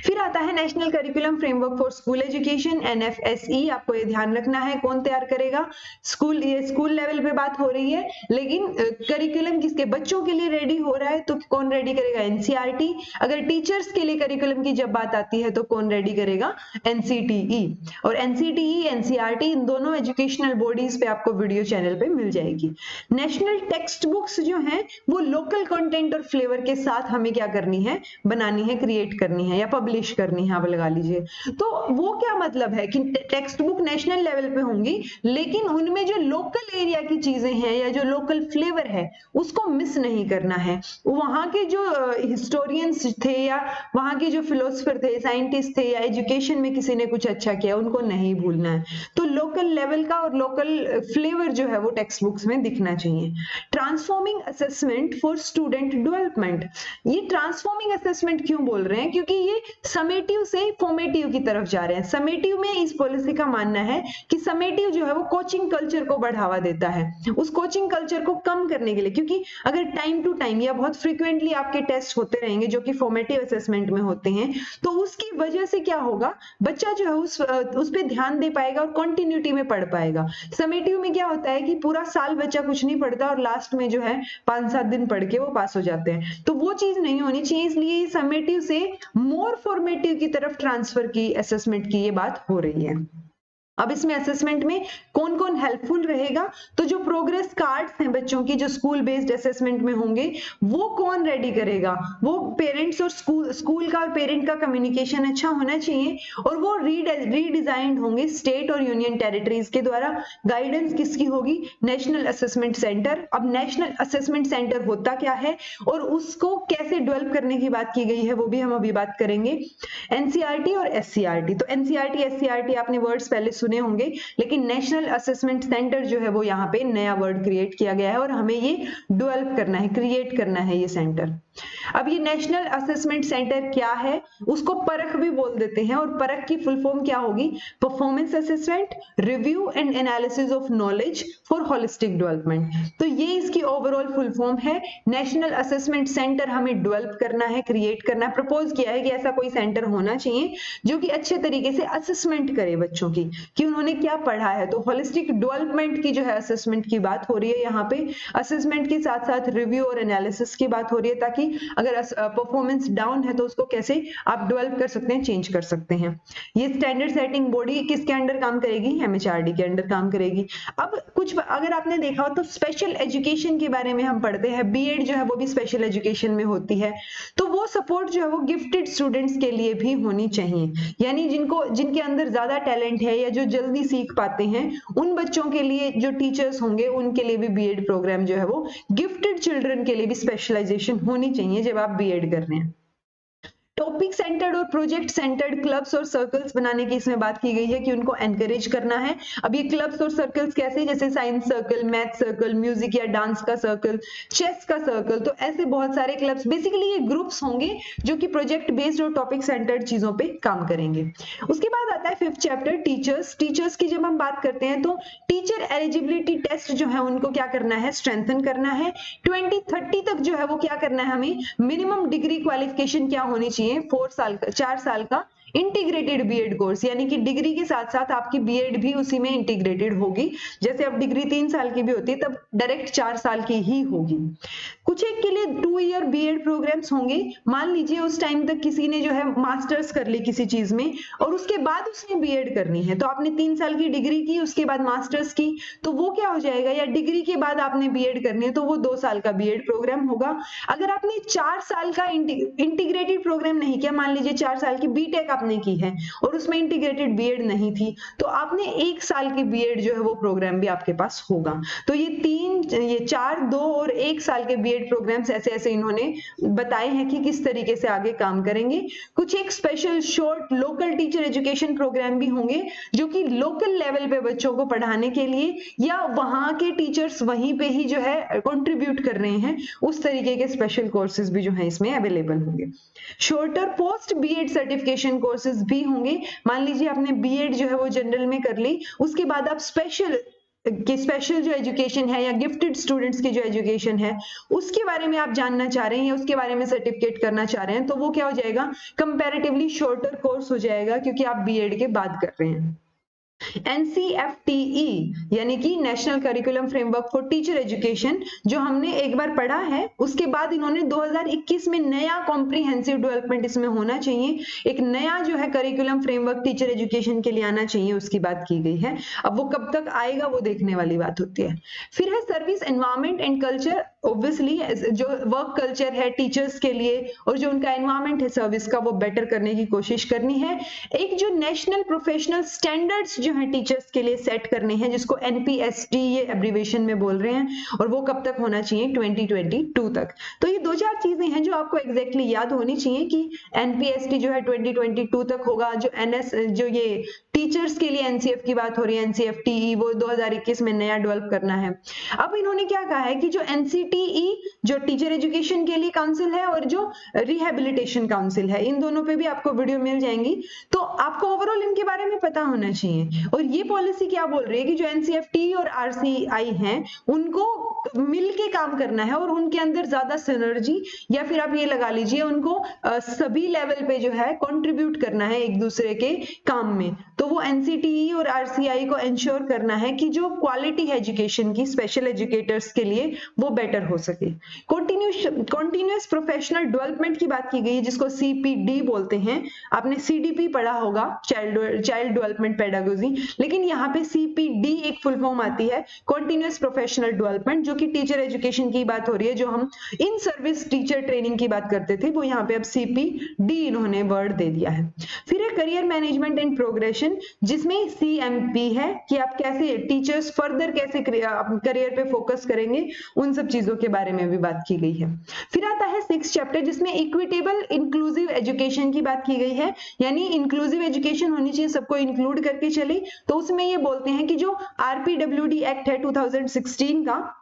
फिर आता है national curriculum framework for school education, NFSE. आपको ये ध्यान रखना है कौन तैयार करेगा? स्कूल, ये स्कूल लेवल पे बात हो रही है, लेकिन करिकुलम किसके? बच्चों के लिए रेडी हो रहा है तो कौन रेडी करेगा? एनसीईआरटी। अगर टीचर्स के लिए करिकुलम की जब बात आती है तो कौन रेडी करेगा? एनसीटीई। और एनसीटीई, एनसीईआरटी, इन दोनों एजुकेशनल बॉडीज पे आपको वीडियो चैनल पे मिल जाएगी। नेशनल टेक्स्ट बुक्स जो है वो लोकल कंटेंट और फ्लेवर के साथ हमें क्या करनी है? बनानी है, क्रिएट करनी है या पब्लिश करनी है, आप लगा लीजिए। तो वो क्या मतलब है कि टेक्स्ट बुक नेशनल लेवल पे होंगी, लेकिन उनमें जो लोकल एरिया की चीजें हैं या जो लोकल फ्लेवर है उसको मिस नहीं करना है। वहां के जो हिस्टोरियंस थे या वहां के जो फिलोसफर थे, साइंटिस्ट थे या एजुकेशन में किसी ने कुछ अच्छा किया, उनको नहीं भूलना है। तो लोकल लेवल का और लोकल फ्लेवर जो है वो टेक्स्ट बुक्स में दिखना चाहिए। Transforming assessment for student development. ये ट्रांसफॉर्मिंग असेसमेंट क्यों बोल रहे हैं? क्योंकि ये समेटिव से फॉर्मेटिव की तरफ जा रहे हैं। समेटिव में इस पॉलिसी का मानना है कि समेटिव जो है वो कोचिंग कल्चर को बढ़ावा देता है, उस कोचिंग कल्चर को कम करने के लिए। क्योंकि अगर टाइम टू टाइम या बहुत फ्रीक्वेंटली आपके टेस्ट होते रहेंगे जो कि फॉर्मेटिव असेसमेंट में होते हैं, तो उसकी वजह से क्या होगा, बच्चा जो है उस पे ध्यान दे पाएगा और कंटिन्यूटी में पढ़ पाएगा। समेटिव में क्या होता है कि पूरा साल बच्चा कुछ नहीं पढ़ता और लास्ट में जो है 5-7 दिन पढ़ के वो पास हो जाते हैं। तो वो चीज नहीं होनी चाहिए, इसलिए समेटिव से मोर फॉर्मेटिव की तरफ ट्रांसफर की असेसमेंट की ये बात हो रही है। अब इसमें असेसमेंट में कौन कौन हेल्पफुल रहेगा? तो जो प्रोग्रेस कार्ड्स हैं बच्चों की जो स्कूल बेस्ड असेसमेंट में होंगे वो कौन रेडी करेगा? वो पेरेंट्स और स्कूल का और पेरेंट का कम्युनिकेशन अच्छा होना चाहिए और वो रीडिजाइंड होंगे स्टेट और यूनियन टेरिटरीज के द्वारा। गाइडेंस किसकी होगी? National assessment centre. अब नेशनल असेसमेंट सेंटर होता क्या है और उसको कैसे डेवलप करने की बात की गई है वो भी हम अभी बात करेंगे। एनसीईआरटी और एससीईआरटी, तो एनसीईआरटी एससीईआरटी आपने वर्ड्स पहले सुने होंगे, लेकिन नेशनल असेसमेंट सेंटर जो है वो यहाँ पे नया वर्ड क्रिएट किया गया है और हमें ये डेवलप करना है, क्रिएट करना है ये सेंटर। अब ये नेशनल असेसमेंट सेंटर क्या है? उसको परख भी बोल देते हैं और परख की फुल फॉर्म क्या होगी? Performance assessment, review and analysis of knowledge for holistic development. तो ये इसकी ओवरऑल फुल फॉर्म है। नेशनल असेसमेंट सेंटर हमें डेवलप करना है, क्रिएट करना है। प्रपोज किया है कि ऐसा कोई सेंटर होना चाहिए जो कि अच्छे तरीके से असेसमेंट करे बच्चों की कि उन्होंने क्या पढ़ा है। तो होलिस्टिक डेवलपमेंट की जो है असेसमेंट की बात हो रही है यहाँ पे। असेसमेंट के साथ साथ रिव्यू और एनालिसिस की बात हो रही है ताकि अगर परफॉर्मेंस डाउन है तो उसको कैसे आप डेवलप कर सकते हैं, चेंज कर सकते हैं। ये स्टैंडर्ड सेटिंग बॉडी किसके अंडर काम करेगी? एमएचआरडी के अंडर काम करेगी। अब कुछ अगर आपने देखा हो तो स्पेशल एजुकेशन के बारे में हम पढ़ते हैं, बीएड जो है वो भी स्पेशल एजुकेशन में होती है। तो वो सपोर्ट जो है वो गिफ्टेड स्टूडेंट्स के लिए भी होनी चाहिए, यानी जिनके अंदर ज्यादा टैलेंट है या जो जल्दी सीख पाते हैं उन बच्चों के लिए जो टीचर्स होंगे उनके लिए भी बीएड प्रोग्राम जो है वो गिफ्टेड चिल्ड्रन के लिए भी स्पेशलाइजेशन होनी चाहिए जब आप बीएड कर रहे हैं। टॉपिक सेंटर्ड और प्रोजेक्ट सेंटर्ड क्लब्स और सर्कल्स बनाने की इसमें बात की गई है कि उनको एनकरेज करना है। अब ये क्लब्स और सर्कल्स कैसे, जैसे science circle, math circle, music या डांस का सर्कल, चेस का सर्कल, तो ऐसे बहुत सारे क्लब्स, बेसिकली ये ग्रुप्स होंगे जो कि प्रोजेक्ट बेस्ड और टॉपिक सेंटर्ड चीजों पे काम करेंगे। उसके बाद आता है 5th चैप्टर टीचर्स। टीचर्स की जब हम बात करते हैं तो टीचर एलिजिबिलिटी टेस्ट जो है उनको क्या करना है, स्ट्रेंथन करना है। 2030 तक जो है वो क्या करना है, हमें मिनिमम डिग्री क्वालिफिकेशन क्या होनी चाहिए, 4 साल का इंटीग्रेटेड बीएड कोर्स, यानी कि डिग्री के साथ साथ आपकी बीएड भी उसी में इंटीग्रेटेड होगी। जैसे अब डिग्री 3 साल की भी होती है तब डायरेक्ट 4 साल की ही होगी। कुछ एक के लिए 2 ईयर बीएड प्रोग्राम्स होंगे। मान लीजिए उस टाइम तक किसी ने जो है मास्टर्स कर ली किसी चीज में और उसके बाद उसने बीएड करनी है, तो आपने 3 साल की डिग्री की, उसके बाद मास्टर्स की, तो वो क्या हो जाएगा, या डिग्री के बाद आपने बीएड करनी है तो वो 2 साल का बीएड प्रोग्राम होगा। अगर आपने 4 साल का इंटीग्रेटेड प्रोग्राम नहीं किया, मान लीजिए 4 साल की बीटेक आपने की है और उसमें इंटीग्रेटेड बीएड नहीं थी, तो आपने 1 साल की बीएड जो है वो प्रोग्राम भी आपके पास होगा। तो ये 4, 2 और 1 साल के बीएड प्रोग्राम्स ऐसे ऐसे इन्होंने बताए हैं कि किस तरीके से आगे काम करेंगे। कुछ एक special short local teacher education programme भी होंगे जो कि लोकल लेवल पे बच्चों को पढ़ाने के लिए, या वहां के टीचर्स वहीं पे ही जो है कंट्रीब्यूट कर रहे हैं, उस तरीके के स्पेशल कोर्सेज भी जो है इसमें अवेलेबल होंगे। Shorter post BEd certification courses भी होंगे। मान लीजिए आपने बीएड जो है वो जनरल में कर ली, उसके बाद आप स्पेशल जो एजुकेशन है या गिफ्टेड स्टूडेंट्स की जो एजुकेशन है उसके बारे में आप जानना चाह रहे हैं या उसके बारे में सर्टिफिकेट करना चाह रहे हैं, तो वो क्या हो जाएगा, कंपैरेटिवली शॉर्टर कोर्स हो जाएगा, क्योंकि आप बीएड के बाद कर रहे हैं। NCFTE यानी कि national curriculum framework for teacher education, जो हमने एक बार पढ़ा है, उसके बाद इन्होंने 2021 में नया कॉम्प्रिहेंसिव डेवलपमेंट इसमें होना चाहिए, एक नया जो है करिकुलम फ्रेमवर्क टीचर एजुकेशन के लिए आना चाहिए, उसकी बात की गई है। अब वो कब तक आएगा वो देखने वाली बात होती है। फिर है service environment and culture. Obviously जो वर्क कल्चर है टीचर्स के लिए और जो उनका एनवायरमेंट है सर्विस का, वो बेटर करने की कोशिश करनी है। एक जो नेशनल प्रोफेशनल स्टैंडर्ड्स जो है टीचर्स के लिए सेट करने हैं, जिसको NPST ये एब्रीविएशन में बोल रहे हैं, और वो कब तक होना चाहिए, 2022 तक। तो ये 2-4 चीजें हैं जो आपको एग्जैक्टली याद होनी चाहिए कि NPST जो है 2022 तक होगा। जो ये टीचर्स के लिए NCF की बात हो रही है, NCFTE, वो 2021 में नया डेवलप करना है। अब इन्होंने क्या कहा है कि जो NCTE जो टीचर एजुकेशन के लिए काउंसिल है और जो रिहेबिलिटेशन काउंसिल है, इन दोनों पे भी आपको वीडियो मिल जाएंगी, तो आपको ओवरऑल इनके बारे में पता होना चाहिए। और ये पॉलिसी क्या बोल रही है कि जो NCFT और RCI हैं उनको मिलके काम करना है और उनके अंदर ज्यादा सिनर्जी, या फिर आप ये लगा लीजिए उनको सभी लेवल पे जो है कंट्रीब्यूट करना है एक दूसरे के काम में। तो वो NCTE और RCI को इंश्योर करना है कि जो क्वालिटी है एजुकेशन की स्पेशल एजुकेटर्स के लिए वो बेटर हो सके। कॉन्टिन्यूअस प्रोफेशनल डेवलपमेंट की बात की गई है, जिसको CPD बोलते हैं। आपने CDP पढ़ा होगा, चाइल्ड डेवलपमेंट पेडागोजी, लेकिन यहाँ पे CPD एक फुल फॉर्म आती है, कॉन्टिन्यूअस प्रोफेशनल डेवलपमेंट, जो कि टीचर एजुकेशन की बात हो रही है। जो हम इन सर्विस टीचर ट्रेनिंग की बात करते थे वो यहाँ पे अब CPD इन्होंने वर्ड दे दिया है। फिर है करियर मैनेजमेंट एंड प्रोग्रेशन, जिसमें CMP है कि आप कैसे टीचर्स फर्दर कैसे करियर पे फोकस करेंगे, उन सब चीजों के बारे में भी बात की गई है। फिर आता है 6th चैप्टर, जिसमें इक्विटेबल इंक्लूसिव एजुकेशन की बात की गई है, यानी इंक्लूसिव एजुकेशन होनी चाहिए, सबको इंक्लूड करके चले। तो उसमें ये बोलते हैं कि जो RPWD एक्ट है 2016 का,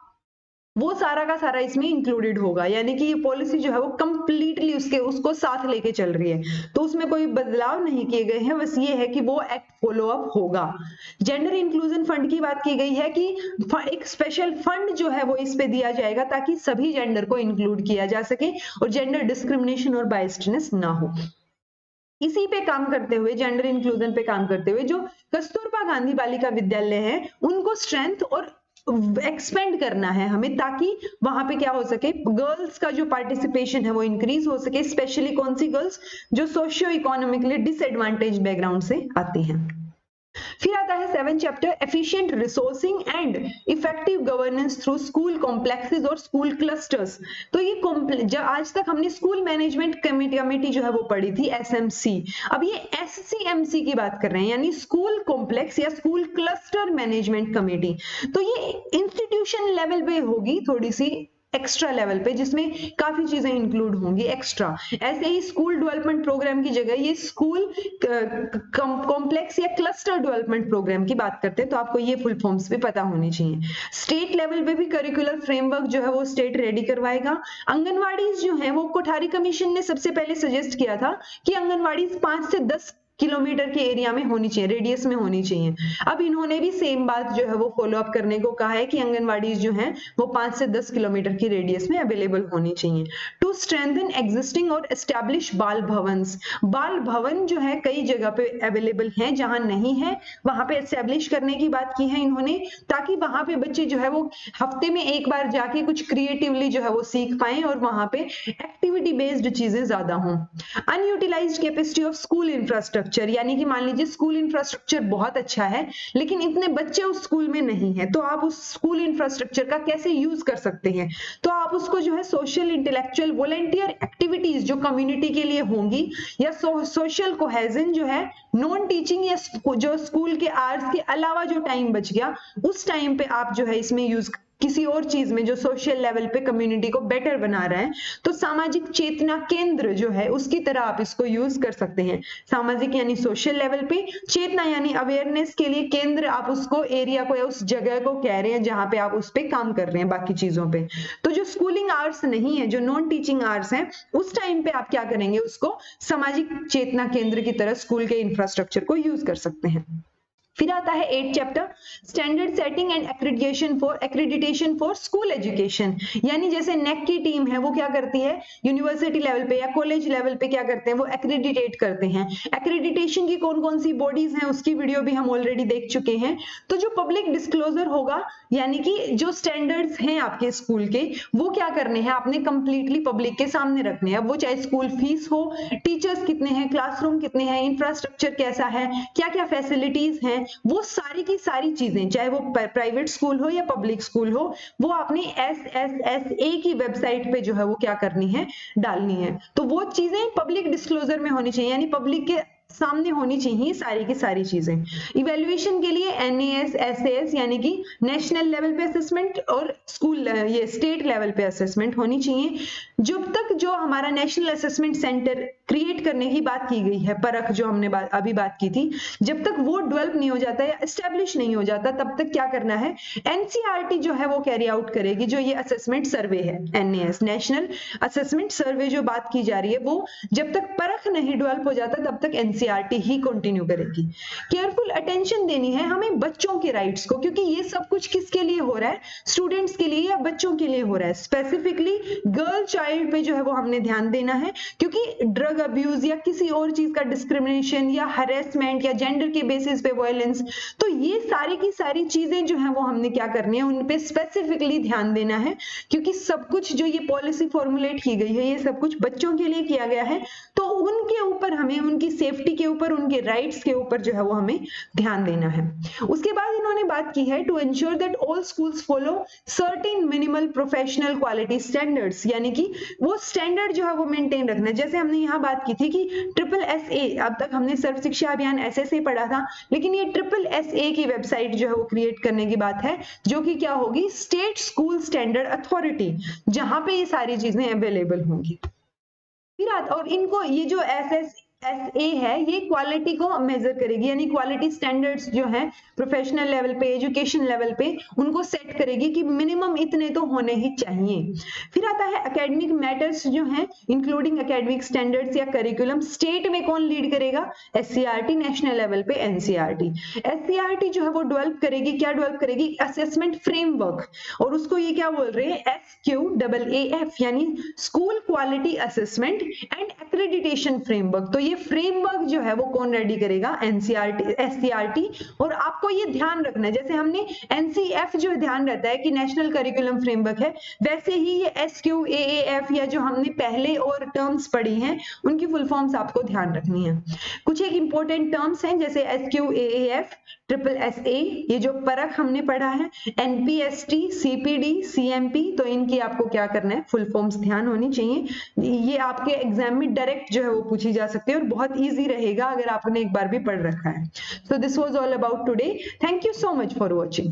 वो सारा का सारा इसमें इंक्लूडेड होगा, यानी कि ये पॉलिसी जो है वो कंप्लीटली उसको साथ लेके चल रही है। तो उसमें कोई बदलाव नहीं किए गए हैं, बस ये है कि वो एक्ट फॉलो अप होगा। जेंडर इंक्लूजन फंड की बात की गई है कि एक स्पेशल फंड जो है वो इस पे दिया जाएगा ताकि सभी जेंडर को इंक्लूड किया जा सके और जेंडर डिस्क्रिमिनेशन और बायस्डनेस ना हो। इसी पे काम करते हुए, जेंडर इंक्लूजन पे काम करते हुए, जो कस्तूरबा गांधी बालिका विद्यालय है उनको स्ट्रेंथ और एक्सपेंड करना है हमें, ताकि वहां पे क्या हो सके, गर्ल्स का जो पार्टिसिपेशन है वो इंक्रीज हो सके। स्पेशली कौन सी गर्ल्स, जो सोशियो इकोनॉमिकली डिसएडवांटेज बैकग्राउंड से आती हैं। फिर आता है 7th chapter, efficient resourcing and effective governance through school complexes और स्कूल क्लस्टर्स। तो ये आज तक हमने स्कूल मैनेजमेंट कमेटी जो है वो पढ़ी थी, SMC। अब ये SCMC की बात कर रहे हैं, यानी स्कूल कॉम्प्लेक्स या स्कूल क्लस्टर मैनेजमेंट कमेटी। तो ये इंस्टीट्यूशन लेवल पे होगी थोड़ी सी, एक्स्ट्रा लेवल पे, जिसमें काफी चीजें इंक्लूड होंगी एक्स्ट्रा। ऐसे ही स्कूल डेवलपमेंट प्रोग्राम की जगह ये स्कूल कॉम्प्लेक्स या क्लस्टर डेवलपमेंट प्रोग्राम की बात करते हैं, तो आपको ये फुल फॉर्म्स भी पता होनी चाहिए। स्टेट लेवल पे भी करिकुलर फ्रेमवर्क जो है वो स्टेट रेडी करवाएगा। आंगनवाड़ी जो है वो कोठारी कमीशन ने सबसे पहले सजेस्ट किया था कि आंगनवाड़ी 5 से 10 किलोमीटर के एरिया में होनी चाहिए, रेडियस में होनी चाहिए। अब इन्होंने भी सेम बात जो है वो फॉलो अप करने को कहा है कि आंगनवाड़ी जो है वो 5 से 10 किलोमीटर की रेडियस में अवेलेबल होनी चाहिए। टू स्ट्रेंथन एग्जिस्टिंग और एस्टैब्लिश बाल भवन्स, बाल भवन जो है कई जगह पे अवेलेबल हैं, जहां नहीं है वहां पे एस्टैब्लिश करने की बात की है इन्होंने, ताकि वहां पे बच्चे जो है वो हफ्ते में एक बार जाके कुछ क्रिएटिवली जो है वो सीख पाएं और वहां पे एक्टिविटी बेस्ड चीजें ज्यादा हों। Unutilised capacity of school infrastructure, यानी कि मान लीजिए स्कूल इंफ्रास्ट्रक्चर बहुत अच्छा है लेकिन इतने बच्चे उस स्कूल में नहीं है, तो आप उस स्कूल इंफ्रास्ट्रक्चर का कैसे यूज कर सकते हैं? तो आप उसको जो है सोशल, इंटेलेक्चुअल, वॉलंटियर एक्टिविटीज जो कम्युनिटी के लिए होंगी, या सोशल कोहेजन जो है, नॉन टीचिंग या जो स्कूल के आवर्स के अलावा जो टाइम बच गया उस टाइम पे आप जो है इसमें यूज किसी और चीज में जो सोशल लेवल पे कम्युनिटी को बेटर बना रहा है, तो सामाजिक चेतना केंद्र जो है उसकी तरह आप इसको यूज कर सकते हैं। सामाजिक यानी सोशल लेवल पे, चेतना यानी अवेयरनेस के लिए, केंद्र आप उसको एरिया को या उस जगह को कह रहे हैं जहां पे आप उस पे काम कर रहे हैं बाकी चीजों पे। तो जो स्कूलिंग आवर्स नहीं है, जो नॉन टीचिंग आवर्स हैं, उस टाइम पे आप क्या करेंगे, उसको सामाजिक चेतना केंद्र की तरह स्कूल के इंफ्रास्ट्रक्चर को यूज कर सकते हैं। फिर आता है 8 chapter, standard setting and accreditation for school education, यानी जैसे नेक की टीम है वो क्या करती है, यूनिवर्सिटी लेवल पे या कॉलेज लेवल पे क्या करते हैं, वो एक्रेडिटेट करते हैं। एक्रेडिटेशन की कौन कौन सी बॉडीज हैं उसकी वीडियो भी हम ऑलरेडी देख चुके हैं। तो जो पब्लिक डिस्क्लोजर होगा, यानी कि जो स्टैंडर्ड्स हैं आपके स्कूल के, वो क्या करने हैं, आपने कंप्लीटली पब्लिक के सामने रखने हैं। अब वो चाहे स्कूल फीस हो, टीचर्स कितने हैं, क्लासरूम कितने हैं, इंफ्रास्ट्रक्चर कैसा है, क्या क्या फैसिलिटीज हैं, वो सारी की सारी चीजें, चाहे वो प्राइवेट स्कूल हो या पब्लिक स्कूल हो, वो आपने SSSA की वेबसाइट पे जो है वो क्या करनी है, डालनी है। तो वो चीजें पब्लिक डिस्क्लोजर में होनी चाहिए, यानी पब्लिक के सामने होनी चाहिए सारी की सारी चीजें। इवैल्यूएशन के लिए NAS SAS यानी कि नेशनल लेवल पे असेसमेंट और स्कूल ये स्टेट लेवल पे असेसमेंट होनी चाहिए। जब तक जो हमारा नेशनल असेसमेंट सेंटर क्रिएट करने की बात की गई है, परख जो हमने अभी बात की थी, जब तक वो डेवलप नहीं हो जाता या एस्टेब्लिश नहीं हो जाता, तब तक क्या करना है, NCERT जो है वो कैरी आउट करेगी जो ये असेसमेंट सर्वे है, NAS नेशनल असेसमेंट सर्वे जो बात की जा रही है, वो जब तक परख नहीं डेवलप हो जाता तब तक NCERT ही कंटिन्यू करेगी। केयरफुल अटेंशन देनी है हमें बच्चों के राइट्स को, क्योंकि ये सब कुछ किसके लिए हो रहा है, स्टूडेंट्स के लिए या बच्चों के लिए हो रहा है। स्पेसिफिकली गर्ल चाइल्ड पे जो है वो हमने ध्यान देना है, क्योंकि ड्रग अब्यूज या किसी और चीज का डिस्क्रिमिनेशन या हरेसमेंट या जेंडर के बेसिस पे वायलेंस, तो ये सारी की सारी चीजें जो है वो हमने क्या करनी है, उन पे स्पेसिफिकली ध्यान देना है, क्योंकि सब कुछ जो ये पॉलिसी फॉर्मुलेट की गई है ये सब कुछ बच्चों के लिए किया गया है, तो उनके ऊपर हमें, उनकी सेफ्टी के ऊपर, उनके राइट्स के ऊपर जो है वो हमें ध्यान देना है। उसके बाद इन्होंने बात की है to ensure that all schools follow certain minimal professional quality standards, यानी कि वो स्टैंडर्ड जो है वो मेंटेन रखना है। जैसे हमने यहाँ बात की थी कि SSSA, अब तक हमने सर्व शिक्षा अभियान SSA पढ़ा था, लेकिन ये SSSA की वेबसाइट जो है वो क्रिएट करने की बात है, जो कि क्या होगी, स्टेट स्कूल स्टैंडर्ड अथॉरिटी, जहां पे ये सारी चीजें अवेलेबल होंगी। और इनको ये जो SSSA है ये क्वालिटी को मेजर करेगी, यानी क्वालिटी स्टैंडर्ड्स जो है प्रोफेशनल लेवल पे, एजुकेशन लेवल पे, उनको सेट करेगी कि मिनिमम इतने तो होने ही चाहिए। फिर आता है एकेडमिक मैटर्स जो है, इंक्लूडिंग एकेडमिक स्टैंडर्ड्स या करिकुलम, स्टेट में कौन लीड करेगा, SCERT, नेशनल लेवल पे NCERT। SCERT जो है वो डेवलप करेगी, क्या डेवलप करेगी, असेसमेंट फ्रेमवर्क, और उसको ये क्या बोल रहे हैं, SQAAF, यानी school quality assessment and accreditation framework. तो ये फ्रेमवर्क जो है वो कौन रेडी करेगा, SCERT। और आपको ये ध्यान रखना है, जैसे हमने NCF जो ध्यान रहता है कि नेशनल करिकुलम फ्रेमवर्क है, वैसे ही ये SQAAF या जो हमने पहले और टर्म्स पढ़ी हैं उनकी फुल फॉर्म्स आपको ध्यान रखनी है। कुछ एक इंपॉर्टेंट टर्म्स हैं जैसे SQAAF, SSSA, ये जो परख हमने पढ़ा है, NPST, CPD, CMP, तो इनकी आपको क्या करना है, फुल फॉर्म्स ध्यान होनी चाहिए। ये आपके एग्जाम में डायरेक्ट जो है वो पूछी जा सकती है और बहुत इजी रहेगा अगर आपने एक बार भी पढ़ रखा है। So this was all about today. Thank you so much for watching.